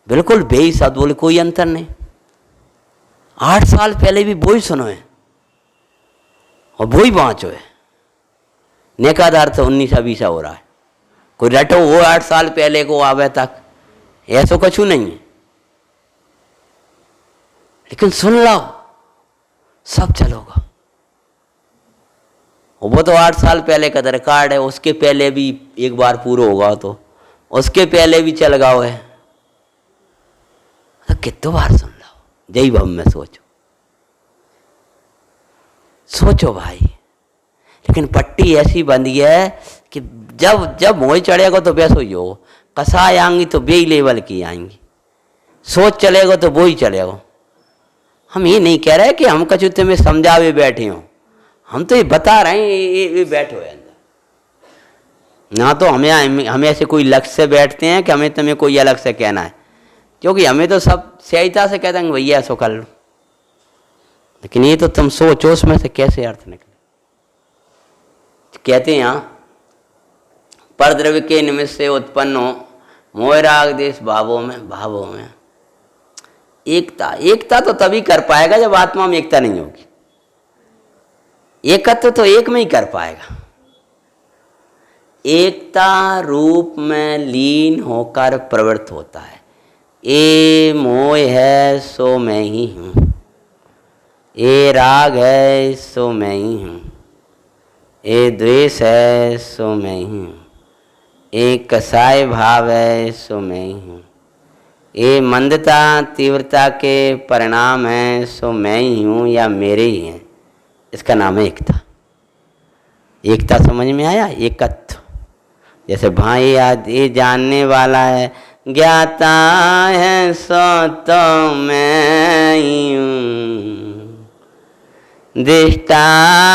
बिल्कुल बेही शब्द बोले, कोई अंतर नहीं। 8 साल पहले भी वही सुनो है और वही बाँचो है। नेकादार तो 19-20 हो रहा है, कोई रटो वो 8 साल पहले को आवे तक, ऐसा कुछ नहीं है। लेकिन सुन लो सब चलोगा। वो तो 8 साल पहले का रिकॉर्ड है, उसके पहले भी एक बार पूरा होगा तो उसके पहले भी चल गाओ है, तो कितने बार सुन लो। जय भव में सोचो सोचो भाई। लेकिन पट्टी ऐसी बंधी है कि जब जब मोह चढ़ेगा तो वैसो ही हो, कसाय आएंगी तो बे लेवल की आएंगी, सोच चलेगा तो वो ही चलेगा। हम ये नहीं कह रहे कि हम कछु तुम्हें समझावे बैठे हो, हम तो ये बता रहे हैं ये बैठो है अंदर ना। तो हमें ऐसे कोई लक्ष्य से बैठते हैं कि हमें तुम्हें कोई अलग से कहना है, क्योंकि हमें तो सब सहजता से कहते हैं भैया ऐसो कर लो। लेकिन ये तो तुम सोचो उसमें से कैसे अर्थ निकले। कहते हैं यहाँ परद्रव्य के निमित्त से उत्पन्न हो मोह राग देश भावों में एकता तो तभी कर पाएगा जब आत्मा में एकता नहीं होगी। एकत्व तो एक में ही कर पाएगा। एकता रूप में लीन होकर प्रवृत्त होता है। ये मोह है सो मैं ही हूँ, ये राग है सो मैं ही हूँ, ये द्वेष है सो मैं ही हूँ, ये कसाय भाव है सो मैं ही हूँ, ये मंदता तीव्रता के परिणाम है सो मैं ही हूँ या मेरे ही हैं। इसका नाम है एकता। एकता समझ में आया? एकत्व। जैसे भाई आज ये जानने वाला है, ज्ञाता है सो तो मैं ही हूँ, दृष्टा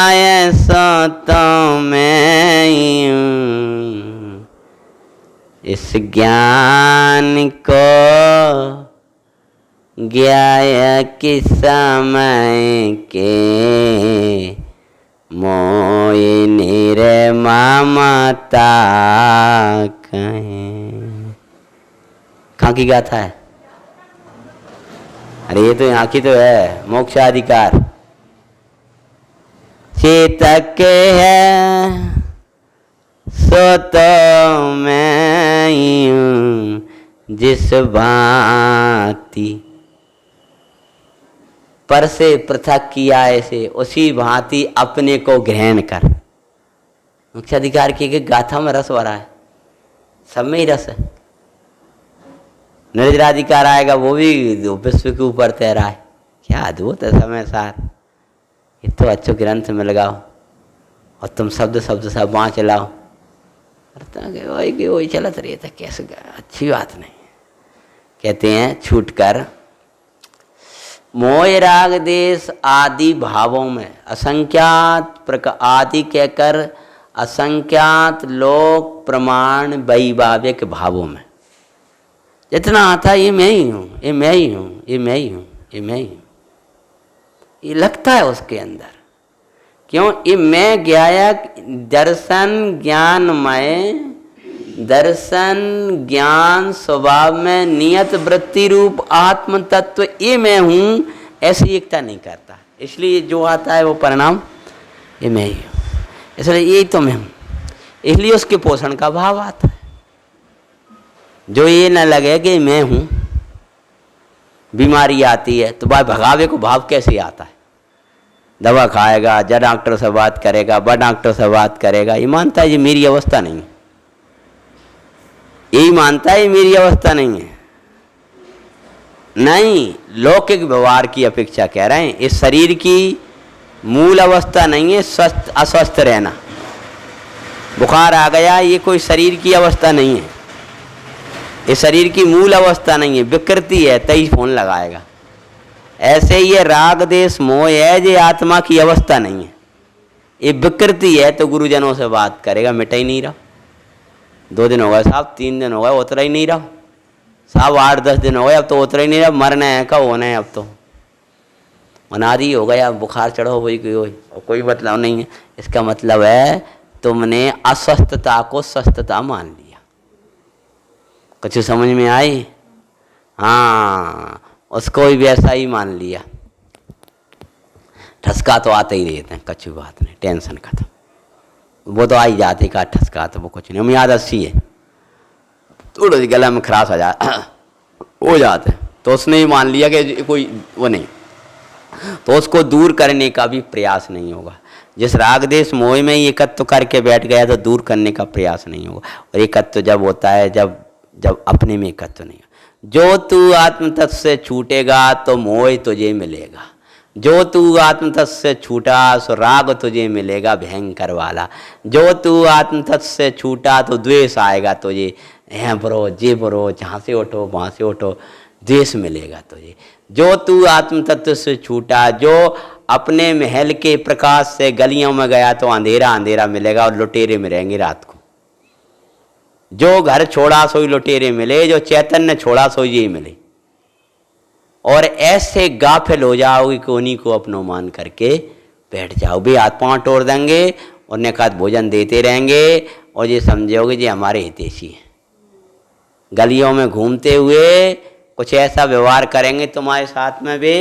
है सो तो मैं ही हूँ। इस ज्ञान को ज्ञाय किस समय के मोह निर्ममता कहें। कहाँ की गाथा है? अरे ये तो यहाँ की तो है, मोक्षाधिकार। चेतक है सो तो मैं ही हूँ, जिस भांति पर से पृथक किया ऐसे उसी भांति अपने को ग्रहण कर। मोक्षाधिकार की गाथा में रस भरा है, सब में ही रस है। निर्जराधिकार आएगा वो भी विश्व के ऊपर तैरा है। क्या अद्भुत है समय सार। ये तो अच्छो ग्रंथ में लगाओ और तुम शब्द सब वहाँ चलाओ, वही चलत रही था। कैसे अच्छी बात नहीं। कहते हैं छूट कर मोह राग देश आदि भावों में असंख्यात प्रकार आदि कहकर असंख्यात लोक प्रमाण वैभाविक भावों में जितना आता है, ये मैं ही हूँ, ये मैं ही हूँ, ये मैं ही हूँ, ये मैं ही हूँ, ये लगता है उसके अंदर। क्यों? ये मैं ज्ञायक दर्शन ज्ञानमय, दर्शन ज्ञान स्वभाव में नियत वृत्ति रूप आत्म तत्व ये मैं हूँ, ऐसी एकता नहीं करता। इसलिए जो आता है वो परिणाम ये मैं ही हूँ, इसलिए यही तो मैं हूँ, इसलिए उसके पोषण का भाव आता है। जो ये न लगे कि मैं हूँ, बीमारी आती है तो भाई भगावे को भाव कैसे आता है? दवा खाएगा, जा डॉक्टर से बात करेगा, बा डॉक्टर से बात करेगा, ये मानता है ये मेरी अवस्था नहीं है, यही मानता है ये मेरी अवस्था नहीं है। नहीं, लौकिक व्यवहार की अपेक्षा कह रहे हैं, इस शरीर की मूल अवस्था नहीं है स्वस्थ अस्वस्थ रहना। बुखार आ गया, ये कोई शरीर की अवस्था नहीं है, ये शरीर की मूल अवस्था नहीं है, विकृति है, तई फोन लगाएगा। ऐसे ये राग देश मोह है, ये आत्मा की अवस्था नहीं है, ये विकृति है। तो गुरुजनों से बात करेगा, मिटा ही नहीं रहा। 2 दिन हो गए साहब, 3 दिन हो गए, उतरा ही नहीं रहा साहब, 8-10 दिन हो गए, अब तो उतरा ही नहीं रहा। मरना है का होना है, अब तो अनादि हो गया, बुखार चढ़ो वही कोई मतलब नहीं है। इसका मतलब है तुमने अस्वस्थता को स्वस्थता मान लिया। कुछ समझ में आई? हाँ, उसको भी वैसा ही मान लिया। ठसका तो आते ही रहते हैं, कच्ची बात नहीं, टेंशन खत्म। वो तो आ ही जाते का ठसका, तो वो कुछ नहीं। हम याद अस्सी है, थोड़ा सी गला में खराश हो जाते, तो उसने ही मान लिया कि कोई वो नहीं, तो उसको दूर करने का भी प्रयास नहीं होगा। जिस राग देश मोह में ही एकत्व करके बैठ गया तो दूर करने का प्रयास नहीं होगा। और एकत्व जब होता है जब जब अपने में एकत्व नहीं हो। जो तू आत्म तत्व से छूटेगा तो मोह तुझे मिलेगा, जो तू आत्म तत्व से छूटा सो राग तुझे मिलेगा भयंकर वाला, जो तू आत्म तत्व से छूटा तो द्वेष आएगा तुझे, हैं बरो जे बरो जहाँ से उठो वहाँ से उठो, द्वेष मिलेगा तुझे। जो तू आत्म तत्व से छूटा, जो अपने महल के प्रकाश से गलियों में गया तो अंधेरा अंधेरा मिलेगा और लुटेरे में रहेंगे रात को। जो घर छोड़ा सोई लुटेरे मिले, जो चैतन्य छोड़ा सोई ये मिले। और ऐसे गाफिल हो जाओगे कि उन्हीं को अपनो मान करके बैठ जाओ। भी हाथ पांव तोड़ देंगे, उन्हें खाद भोजन देते रहेंगे और ये समझोगे जी हमारे हितैषी हैं। गलियों में घूमते हुए कुछ ऐसा व्यवहार करेंगे तुम्हारे साथ में भी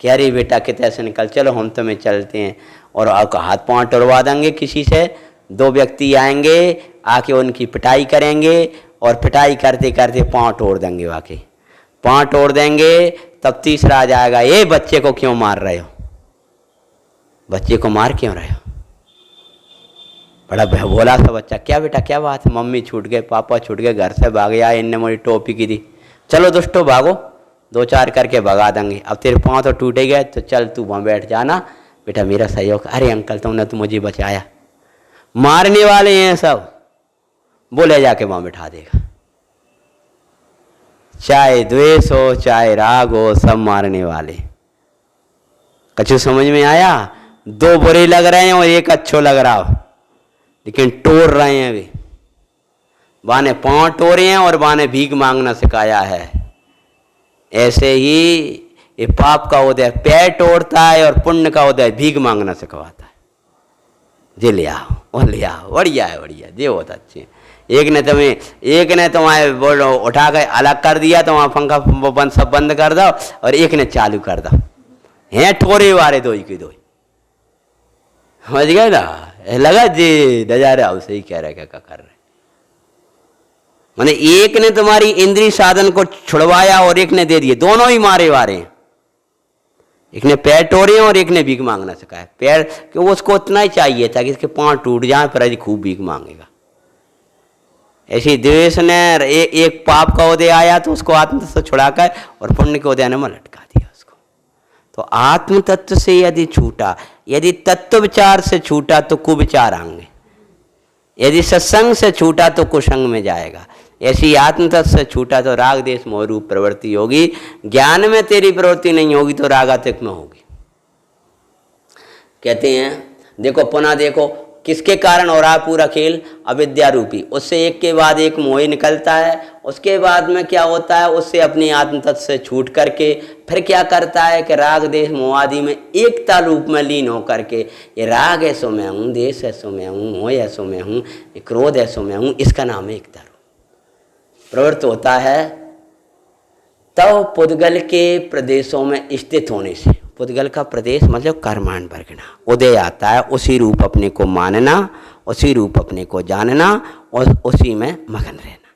कि अरे बेटा कितने से निकल, चलो हम तुम्हें चलते हैं, और हाथ पांव तोड़वा देंगे किसी से। दो व्यक्ति आएंगे, आके उनकी पिटाई करेंगे और पिटाई करते करते पांव तोड़ देंगे, वाकई पांव तोड़ देंगे। तब तीसरा आ जाएगा, ये बच्चे को क्यों मार रहे हो, बच्चे को मार क्यों रहे हो। बड़ा भोला सा बच्चा, क्या बेटा क्या बात है, मम्मी छूट गए पापा छूट गए, घर से भाग गया, इनने मुझे टोपी की दी, चलो दुष्टो भागो, दो चार करके भगा देंगे। अब तेरे पाँव तो टूटे गए तो चल तू वहाँ बैठ जाना बेटा मेरा सहयोग। अरे अंकल तुमने तो मुझे बचाया। मारने वाले हैं सब, बोले जाके वहाँ बैठा देगा। चाहे द्वेष हो चाहे राग हो, सब मारने वाले। कछु समझ में आया। दो बुरे लग रहे हैं और एक अच्छो लग रहा हो, लेकिन टोर रहे हैं वे। बाने पांव टोरे हैं और बाने भीख मांगना सिखाया है। ऐसे ही ये पाप का उदय पैर तोड़ता है और पुण्य का उदय भीख मांगना सिखवाता है। जे ले आओ और ले आओ, बढ़िया है बढ़िया, ये बहुत अच्छे। एक ने तुम्हारे बोलो उठा कर अलग कर दिया तो वहाँ पंखा बंद सब बंद कर दो, और एक ने चालू कर दो। हैं ठोरे वाले दो ही की दो, समझ गए ना। लगा जी नजारा उसे ही कह रहे क्या कर रहे। माने एक ने तुम्हारी इंद्रिय साधन को छुड़वाया और एक ने दे दिए, दोनों ही मारे वारे हैं। एक ने पैर तोड़े और एक ने भीख मांगना सिखाया। पैर क्यों, उसको उतना ही चाहिए था कि इसके पांव टूट जाए पर अजी खूब भीख मांगेगा। ऐसी द्वेष ने एक पाप का उदय आया तो उसको आत्म तत्व से छुड़ाकर और पुण्य के उदय ने में लटका दिया उसको। तो आत्म तत्व से यदि छूटा, यदि तत्व विचार से छूटा तो कुविचार आएंगे, यदि सत्संग से छूटा तो कुसंग में जाएगा। ऐसी आत्म तत्व से छूटा तो राग देश मोह रूप प्रवृत्ति होगी। ज्ञान में तेरी प्रवृत्ति नहीं होगी तो रागातिक में होगी। कहते हैं देखो पुनः देखो किसके कारण हो रहा है पूरा खेल, अविद्या रूपी। उससे एक के बाद एक मोह निकलता है, उसके बाद में क्या होता है, उससे अपनी आत्म तत्व से छूट करके फिर क्या करता है कि राग देश मोह आदि में एकता रूप में लीन हो करके, ये राग है सो मैं हूँ, देश है सो मैं हूँ, मोह है सो मैं हूँ, क्रोध है सो मैं हूँ, इसका नाम है एकता रूप प्रवृत्त होता है। तब पुद्गल के प्रदेशों में स्थित होने से, पुद्गल का प्रदेश मतलब कर्मांड वर्गना, उदय आता है। उसी रूप अपने को मानना, उसी रूप अपने को जानना और उसी में मगन रहना,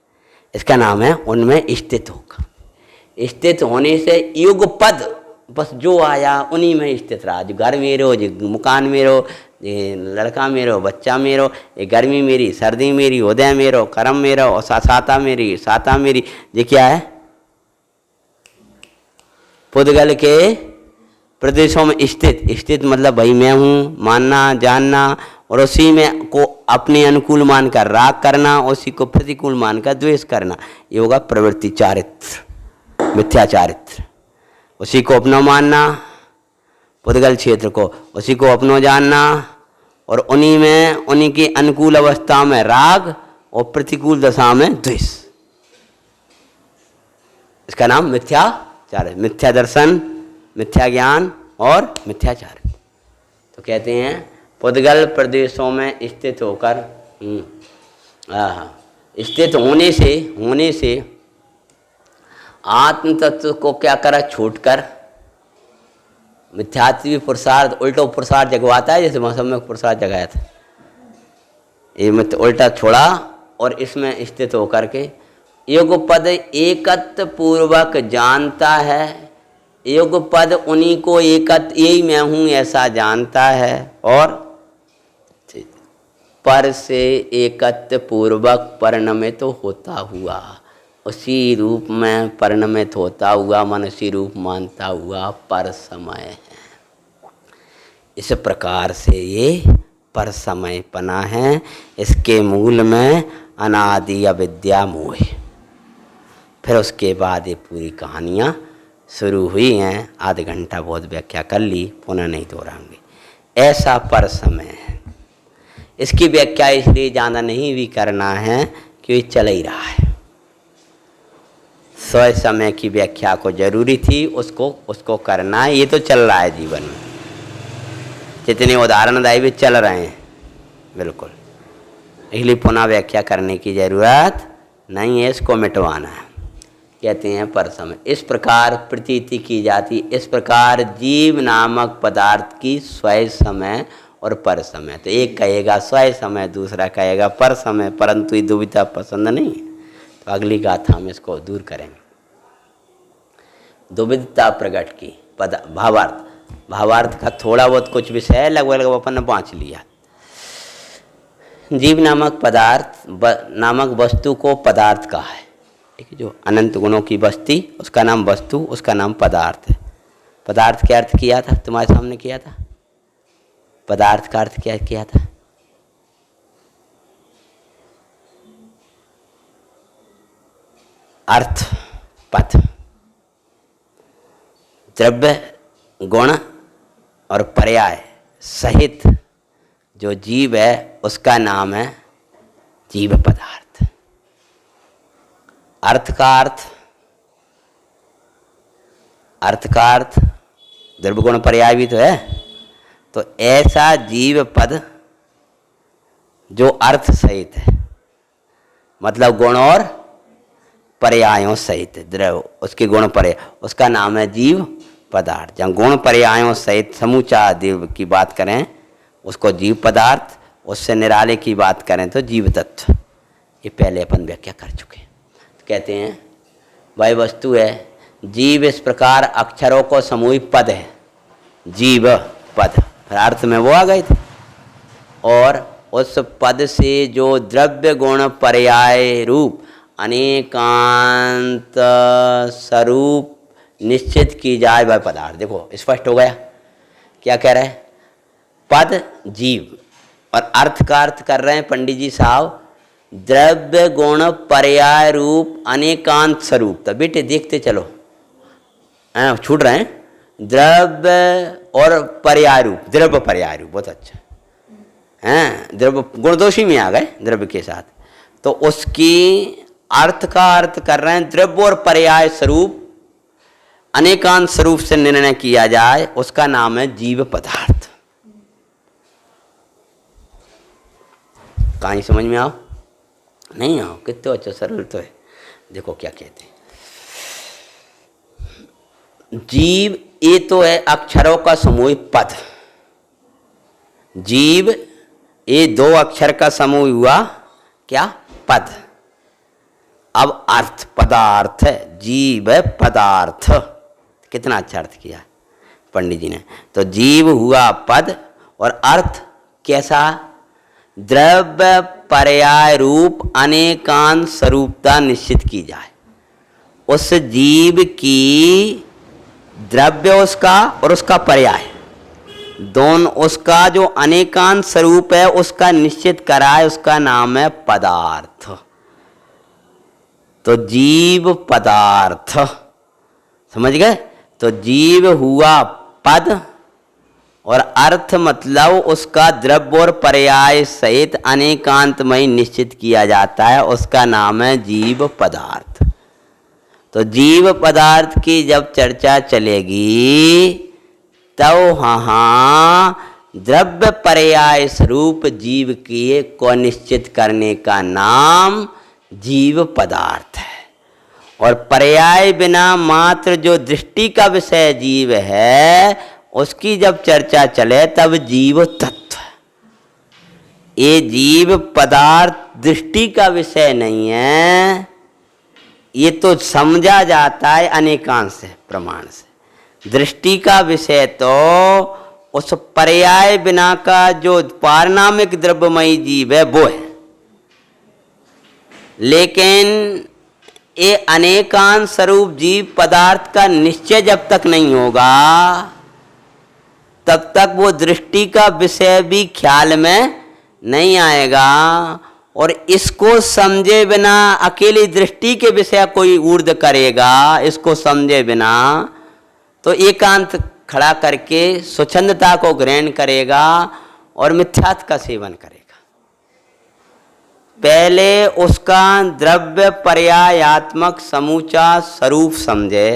इसका नाम है उनमें स्थित होगा। स्थित होने से युग पद, बस जो आया उन्हीं में स्थित रहा। जो घर में रहो, जो मकान में रहो, लड़का में रहो, बच्चा में रहो, ये गर्मी मेरी, सर्दी मेरी, उदय में रहो, कर्म में रहो, साता मेरी, साता मेरी, ये क्या है पुद्गल के प्रदेशों में स्थित। स्थित मतलब भाई मैं हूँ, मानना जानना और उसी में को अपने अनुकूल मानकर राग करना, उसी को प्रतिकूल मानकर द्वेष करना, ये होगा प्रवृत्ति चारित्र, मिथ्या चारित्र। उसी को अपना मानना, पुद्गल क्षेत्र को उसी को अपनो जानना और उन्हीं में उन्हीं की अनुकूल अवस्था में राग और प्रतिकूल दशा में द्वेष, इसका नाम मिथ्या चारित्र, मिथ्या दर्शन, मिथ्या ज्ञान और मिथ्याचार। तो कहते हैं पुद्गल प्रदेशों में स्थित होकर स्थित होने से आत्म तत्व को क्या करा, छूटकर मिथ्यात्व पुरुषार्थ, उल्टो पुरुषार्थ जगवाता है, जैसे मौसम में पुरुषार्थ जगाया था, ये मिथ्या उल्टा छोड़ा और इसमें स्थित होकर के युग पद एकत्व पूर्वक जानता है। युग पद उन्हीं को एकत्व, यही मैं हूँ ऐसा जानता है और पर से एकत्व पूर्वक परिणमित होता हुआ, उसी रूप में परिणमित होता हुआ, मन उसी रूप मानता हुआ पर समय है। इस प्रकार से ये पर समयपना है। इसके मूल में अनादि अविद्या मोह। फिर उसके बाद ये पूरी कहानियाँ शुरू हुई हैं। आध घंटा बहुत व्याख्या कर ली, पुनः नहीं दोहराएंगे। ऐसा पर समय है। इसकी व्याख्या इसलिए ज़्यादा नहीं भी करना है कि ये चल ही रहा है। स्वयं समय की व्याख्या को जरूरी थी, उसको करना है। ये तो चल रहा है जीवन में, जितने उदाहरणदायी भी चल रहे हैं बिल्कुल, इसलिए पुनः व्याख्या करने की जरूरत नहीं है। इसको मिटवाना है, कहते हैं पर समय। इस प्रकार प्रतीति की जाती, इस प्रकार जीव नामक पदार्थ की स्वयं समय और पर समय। तो एक कहेगा स्वयं समय, दूसरा कहेगा पर समय, परंतु ये दुविधा पसंद नहीं है। तो अगली गाथा में इसको दूर करेंगे। दुविधता प्रकट की भावार्थ। भावार्थ का थोड़ा बहुत कुछ विषय है, लगभग अपन ने बाँच लिया। जीव नामक पदार्थ नामक वस्तु को पदार्थ कहा है। ठीक है, जो अनंत गुणों की बस्ती, उसका नाम वस्तु, उसका नाम पदार्थ है। पदार्थ का अर्थ किया था, तुम्हारे सामने किया था। पदार्थ का अर्थ क्या किया था? अर्थ पद, द्रव्य गुण और पर्याय सहित जो जीव है उसका नाम है जीव पदार्थ। अर्थ का अर्थ द्रव्य गुण पर्याय भी तो है। तो ऐसा जीव पद जो अर्थ सहित है, मतलब गुण और पर्यायों सहित द्रव्य, उसके गुण पर्याय, उसका नाम है जीव पदार्थ। जहाँ गुण पर्यायों सहित समूचा जीव की बात करें उसको जीव पदार्थ, उससे निराले की बात करें तो जीव तत्व। ये पहले अपन व्याख्या कर चुके हैं। तो कहते हैं वह वस्तु है जीव, इस प्रकार अक्षरों को समूहित पद है जीव पद। फिर अर्थ में वो आ गए थे। और उस पद से जो द्रव्य गुण पर्याय रूप अनेकांत स्वरूप निश्चित की जाए वह पदार्थ। देखो स्पष्ट हो गया क्या कह रहे हैं। पद जीव और अर्थ का अर्थ कर रहे हैं पंडित जी साहब द्रव्य गुण पर्याय रूप अनेकांत स्वरूप। तो बेटे देखते चलो, छूट रहे हैं। द्रव्य और पर्याय रूप, द्रव्य पर्याय रूप, बहुत अच्छा हैं। द्रव्य गुणदोषी में आ गए द्रव्य के साथ। तो उसकी अर्थ का अर्थ कर रहे हैं द्रव्य और पर्याय स्वरूप अनेकांत स्वरूप से निर्णय किया जाए, उसका नाम है जीव पदार्थ। कहीं समझ में आओ नहीं आओ, कितना अच्छा सरल तो है। देखो क्या कहते हैं। जीव ये तो है अक्षरों का समूह पद। जीव ये दो अक्षर का समूह हुआ क्या? पद। अब अर्थ पदार्थ है, जीव है पदार्थ। कितना अच्छा अर्थ किया पंडित जी ने। तो जीव हुआ पद और अर्थ कैसा? द्रव्य पर्याय रूप अनेकांत स्वरूपता निश्चित की जाए। उस जीव की द्रव्य उसका और उसका पर्याय दोनों, उसका जो अनेकांत स्वरूप है उसका निश्चित कराए, उसका नाम है पदार्थ। तो जीव पदार्थ, समझ गए। तो जीव हुआ पद और अर्थ मतलब उसका द्रव्य और पर्याय सहित अनेकांतमय निश्चित किया जाता है, उसका नाम है जीव पदार्थ। तो जीव पदार्थ की जब चर्चा चलेगी तब हाँ द्रव्य पर्याय स्वरूप जीव की को निश्चित करने का नाम जीव पदार्थ है। और पर्याय बिना मात्र जो दृष्टि का विषय जीव है उसकी जब चर्चा चले तब जीव तत्व। ये जीव पदार्थ दृष्टि का विषय नहीं है, ये तो समझा जाता है अनेकांश से, प्रमाण से। दृष्टि का विषय तो उस पर्याय बिना का जो पारनामिक द्रव्यमयी जीव है वो है। लेकिन ये अनेकांत स्वरूप जीव पदार्थ का निश्चय जब तक नहीं होगा तब तक वो दृष्टि का विषय भी ख्याल में नहीं आएगा। और इसको समझे बिना अकेली दृष्टि के विषय कोई ऊर्ध्व करेगा, इसको समझे बिना तो एकांत खड़ा करके स्वच्छंदता को ग्रहण करेगा और मिथ्यात्व का सेवन करेगा। पहले उसका द्रव्य पर्यायात्मक समूचा स्वरूप समझे,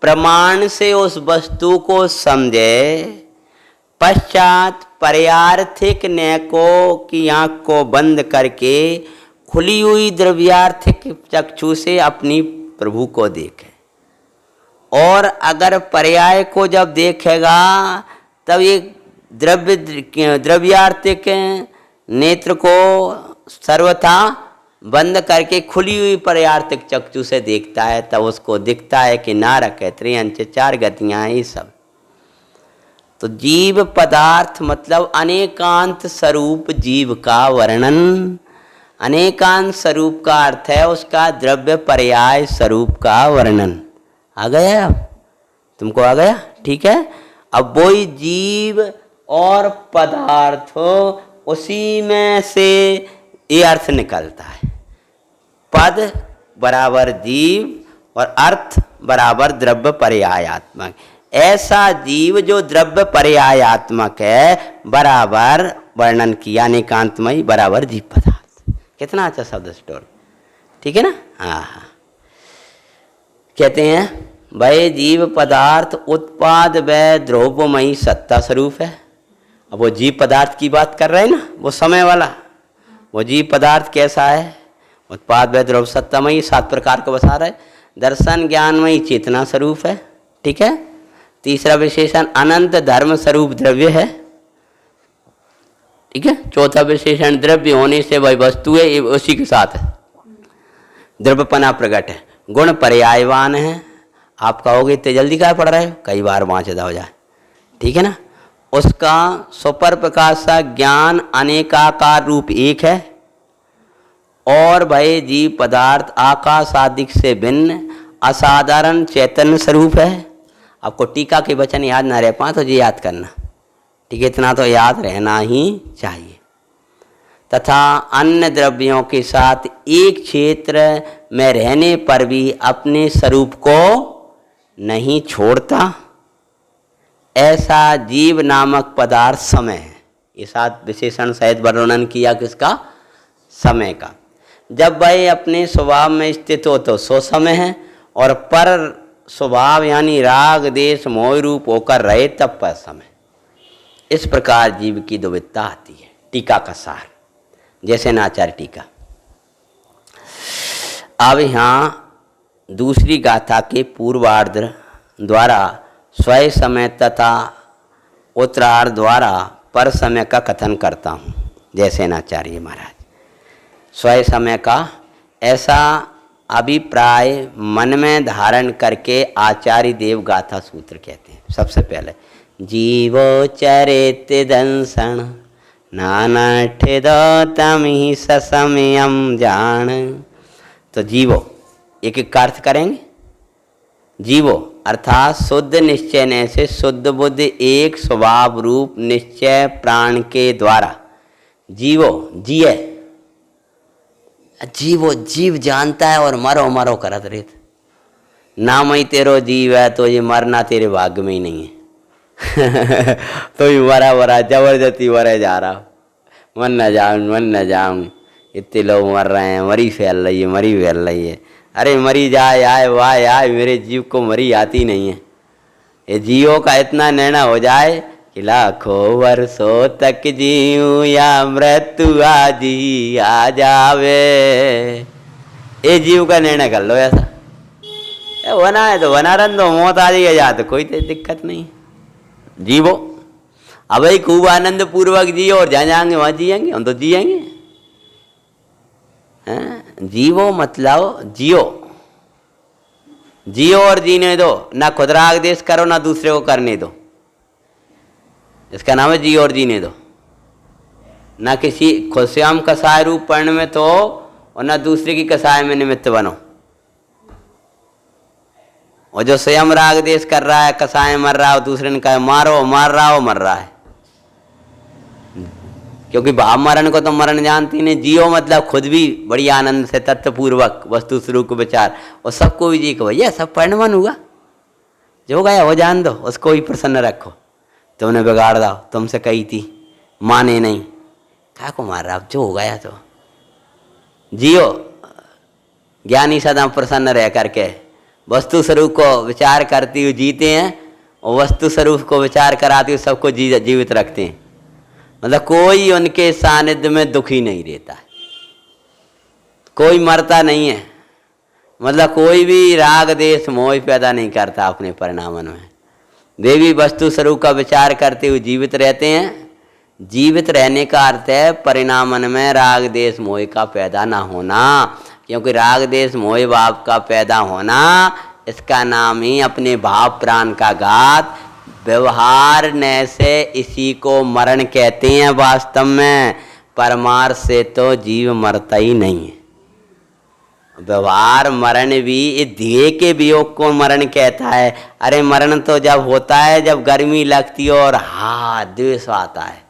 प्रमाण से उस वस्तु को समझे, पश्चात पर्यार्थिक न्यायको की आंख को बंद करके खुली हुई द्रव्यार्थिक चक्षु से अपनी प्रभु को देखे। और अगर पर्याय को जब देखेगा तब ये द्रव्यार्थिक नेत्र को सर्वथा बंद करके खुली हुई पर्यार्थिक चक्षु से देखता है, तब उसको दिखता है कि नारक है, त्रियंच, चार गतियाँ ये सब। तो जीव पदार्थ मतलब अनेकांत स्वरूप जीव का वर्णन। अनेकांत स्वरूप का अर्थ है उसका द्रव्य पर्याय स्वरूप का वर्णन। आ गया? अब तुमको आ गया? ठीक है। अब वही जीव और पदार्थ उसी में से ये अर्थ निकलता है। पद बराबर जीव और अर्थ बराबर द्रव्य पर्यायात्मक। ऐसा जीव जो द्रव्य पर्यायात्मक है बराबर वर्णन किया अनेकांतमयी बराबर जीव पदार्थ। कितना अच्छा शब्द स्टोर, ठीक है ना? हाँ हाँ। कहते हैं भाई जीव पदार्थ उत्पाद व द्रव्यमयी सत्ता स्वरूप है। अब वो जीव पदार्थ की बात कर रहे हैं ना, वो समय वाला। वो जीव पदार्थ कैसा है? उत्पाद व द्रव्य सत्तामयी, 7 प्रकार को बता रहे। दर्शन ज्ञानमयी चेतना स्वरूप है, ठीक है। तीसरा विशेषण अनंत धर्म स्वरूप द्रव्य है, ठीक है। चौथा विशेषण द्रव्य होने से वही वस्तु है, ये उसी के साथ है, द्रव्यपना प्रकट है। गुण पर्यायवान है। आप कहोगे इतने जल्दी क्या पढ़ रहे हो, कई बार वांचता हो जाए, ठीक है ना। उसका सुपर प्रकाश ज्ञान अनेकाकार रूप एक है। और भय जीव पदार्थ आकाश आदिक से भिन्न असाधारण चैतन्य स्वरूप है। आपको टीका के वचन याद ना रह पाए तो ये याद करना, ठीक है, इतना तो याद रहना ही चाहिए। तथा अन्य द्रव्यों के साथ एक क्षेत्र में रहने पर भी अपने स्वरूप को नहीं छोड़ता। ऐसा जीव नामक पदार्थ समय है। ये 7 विशेषण सहित वर्णन किया किसका? समय का। जब वह अपने स्वभाव में स्थित हो तो सो समय है, और पर स्वभाव यानी राग देश मोह रूप होकर रहे तब पर समय। इस प्रकार जीव की दुविधता आती है। टीका का सार जैसे नाचार्य टीका। अब यहाँ दूसरी गाथा के पूर्वार्ध द्वारा स्वय समय तथा उत्तरार्ध द्वारा पर समय का कथन करता हूँ। जैसे नाचार्य महाराज स्वय समय का ऐसा अभिप्राय मन में धारण करके आचार्य देव गाथा सूत्र कहते हैं। सबसे पहले जीवो चरित दंसन नानठ दो तम ही ससमयम जान। तो जीवो एक एक का अर्थ करेंगे। जीवो अर्थात शुद्ध निश्चय ने से शुद्ध बुद्धि एक स्वभाव रूप निश्चय प्राण के द्वारा जीवो जिये। जीवो जीव जानता है और मरो मरो करत रहे। नाम ही तेरो जीव है तो ये मरना तेरे भाग्य में ही नहीं है। तो ये मरा मरा जबरदस्ती मरे जा रहा, मन न जाऊं। इतने लोग मर रहे हैं, मरी फैल रही है, मरी फैल रही है। अरे मरी जाए आए वाह आए, मेरे जीव को मरी आती नहीं है। ये जीवों का इतना निर्णय हो जाए कि लाखों वर्षों तक जीऊं या मृत्यु आजी आ जावे। ये जीव का निर्णय कर लो ऐसा। बना है तो बना रन दो, मौत आ जाएगी जा तो कोई दिक्कत नहीं। जीवो अब भाई खूब आनंद पूर्वक जियो और जहाँ जाएंगे वहाँ जिएंगे, हम तो जिएंगे। जीवो मतलब जियो, जियो और जीने दो। ना खुद राग देश करो ना दूसरे को करने दो। इसका नाम है जी और जीने दो। ना किसी खुद से हम कसाय रूप पढ़ने में तो और ना दूसरे की कसाय में निमित्त बनो। और जो स्वयं राग देश कर रहा है, कसाय मर रहा है, दूसरे ने कहा मारो, मार रहा हो, मर रहा है। क्योंकि भाव मरण को तो मरण जानती नहीं। जियो मतलब खुद भी बड़ी आनंद से तत्वपूर्वक वस्तु स्वरूप विचार, और सबको भी जी को भैया सब पढ़ने मन हुआ, जो गया वो जान दो, उसको भी प्रसन्न रखो। तुमने बिगाड़ दो, तुमसे कही थी, माने नहीं, क्या को मार रहा, जो हो गया तो जियो। ज्ञानी सदा प्रसन्न रह करके वस्तु स्वरूप को विचार करती हुई जीते हैं, और वस्तु स्वरूप को विचार कराते हुए सबको जीवित रखते हैं। मतलब कोई उनके सानिध्य में दुखी नहीं रहता है, कोई मरता नहीं है। मतलब कोई भी राग देश मोह पैदा नहीं करता अपने परिणामन में। देवी वस्तु स्वरूप का विचार करते हुए जीवित रहते हैं। जीवित रहने का अर्थ है परिणामन में राग देश मोह का पैदा ना होना। क्योंकि राग देश मोह भाव का पैदा होना, इसका नाम ही अपने भाव प्राण का घात, व्यवहार न से इसी को मरण कहते हैं। वास्तव में परमार्थ से तो जीव मरता ही नहीं है। व्यवहार मरण भी ध्येय के वियोग को मरण कहता है। अरे मरण तो जब होता है जब गर्मी लगती है और द्वेष आता है।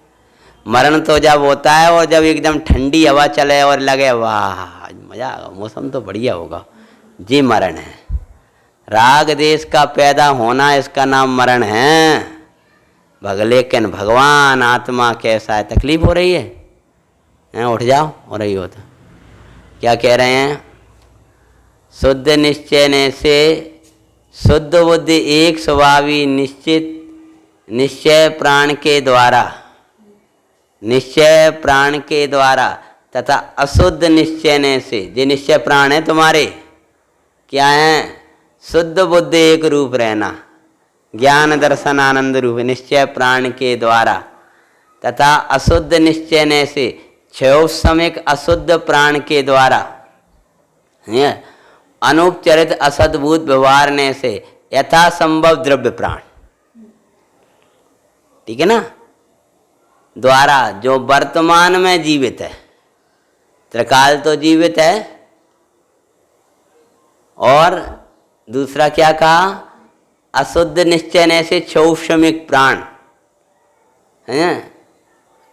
मरण तो जब होता है और जब एकदम ठंडी हवा चले और लगे वाह मजा आएगा, मौसम तो बढ़िया होगा, ये मरण है। राग देश का पैदा होना, इसका नाम मरण है। लेकिन भगवान आत्मा कैसा है, तकलीफ हो रही है? उठ जाओ, हो रही हो तो क्या कह रहे हैं? शुद्ध निश्चय ने से शुद्ध बुद्धि एक स्वभावी निश्चित निश्चय प्राण के द्वारा, निश्चय प्राण के द्वारा तथा अशुद्ध निश्चय ने से, जे निश्चय प्राण है तुम्हारे क्या है? शुद्ध बुद्धि एक रूप रहना, ज्ञान दर्शन आनंद रूप निश्चय प्राण के द्वारा तथा अशुद्ध निश्चय ने से क्षयोपशमिक अशुद्ध प्राण के द्वारा अनुपचरित असद्भूत व्यवहार ने से यथा संभव द्रव्य प्राण, ठीक है ना, द्वारा जो वर्तमान में जीवित है, त्रिकाल तो जीवित है, और दूसरा क्या कहा? अशुद्ध निश्चय ने से क्षौक्षमिक प्राण है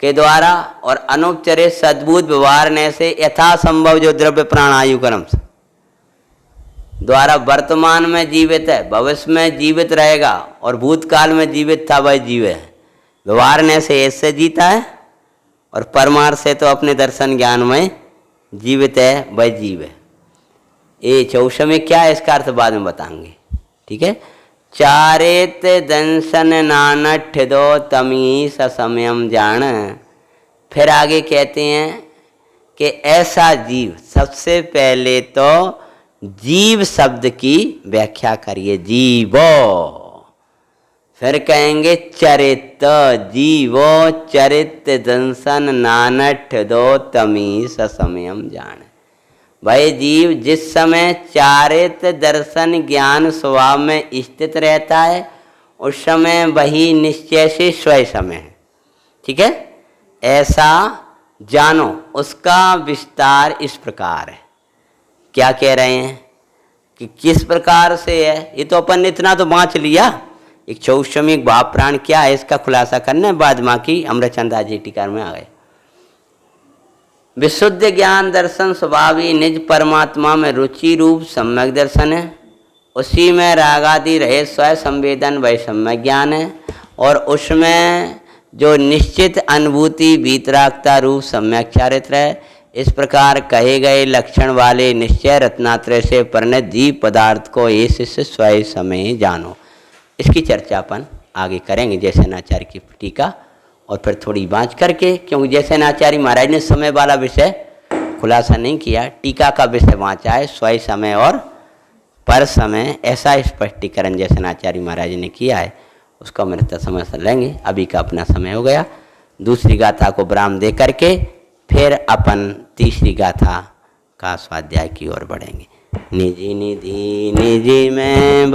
के द्वारा और अनुपचरित सद्भूत व्यवहार ने से यथासंभव जो द्रव्य प्राण आयु कर्म से द्वारा वर्तमान में जीवित है, भविष्य में जीवित रहेगा, और भूतकाल में जीवित था वह जीव है। व्यवहार ने से ऐसे जीता है, और परमार्थ से तो अपने दर्शन ज्ञान में जीवित है, वह जीव है। ये चौष में क्या है इसका अर्थ बाद में बताएंगे, ठीक है। चारेत दंशन नानठ दो तमी ससमयम जान। फिर आगे कहते हैं कि ऐसा जीव, सबसे पहले तो जीव शब्द की व्याख्या करिए, जीवो। फिर कहेंगे चरित, जीवो चरित दंशन नानठ दो तमी ससमयम जान। वह जीव जिस समय चारित दर्शन ज्ञान स्वभाव में स्थित रहता है, उस समय वही निश्चय से स्वयं समय है, ठीक है। ऐसा जानो, उसका विस्तार इस प्रकार है। क्या कह रहे हैं कि किस प्रकार से है? ये तो अपन ने इतना तो बाँच लिया। एक चौषमिक भाव प्राण क्या है इसका खुलासा करने बाद माँ की अमृतचंदा जी टीका में आ गए। विशुद्ध ज्ञान दर्शन स्वभावी निज परमात्मा में रुचि रूप सम्यक दर्शन है, उसी में रागादि रहे स्वयं संवेदन वह सम्यक ज्ञान है, और उसमें जो निश्चित अनुभूति वीतरागता रूप सम्यक चारित्र है। इस प्रकार कहे गए लक्षण वाले निश्चय रत्नात्रय से परिणत जीव पदार्थ को ये शिष्य स्वयं समय जानो। इसकी चर्चा अपन आगे करेंगे जैसे नाचार्य की टीका, और फिर थोड़ी बाँच करके, क्योंकि जैसे नाचार्य महाराज ने समय वाला विषय खुलासा नहीं किया, टीका का विषय बाँचा है स्वयं समय और पर समय, ऐसा स्पष्टीकरण जैसे नाचार्य महाराज ने किया है उसका मेरे समय से लेंगे। अभी का अपना समय हो गया। दूसरी गाथा को विराम दे करके फिर अपन तीसरी गाथा का स्वाध्याय की ओर बढ़ेंगे। निजी निधि निजी में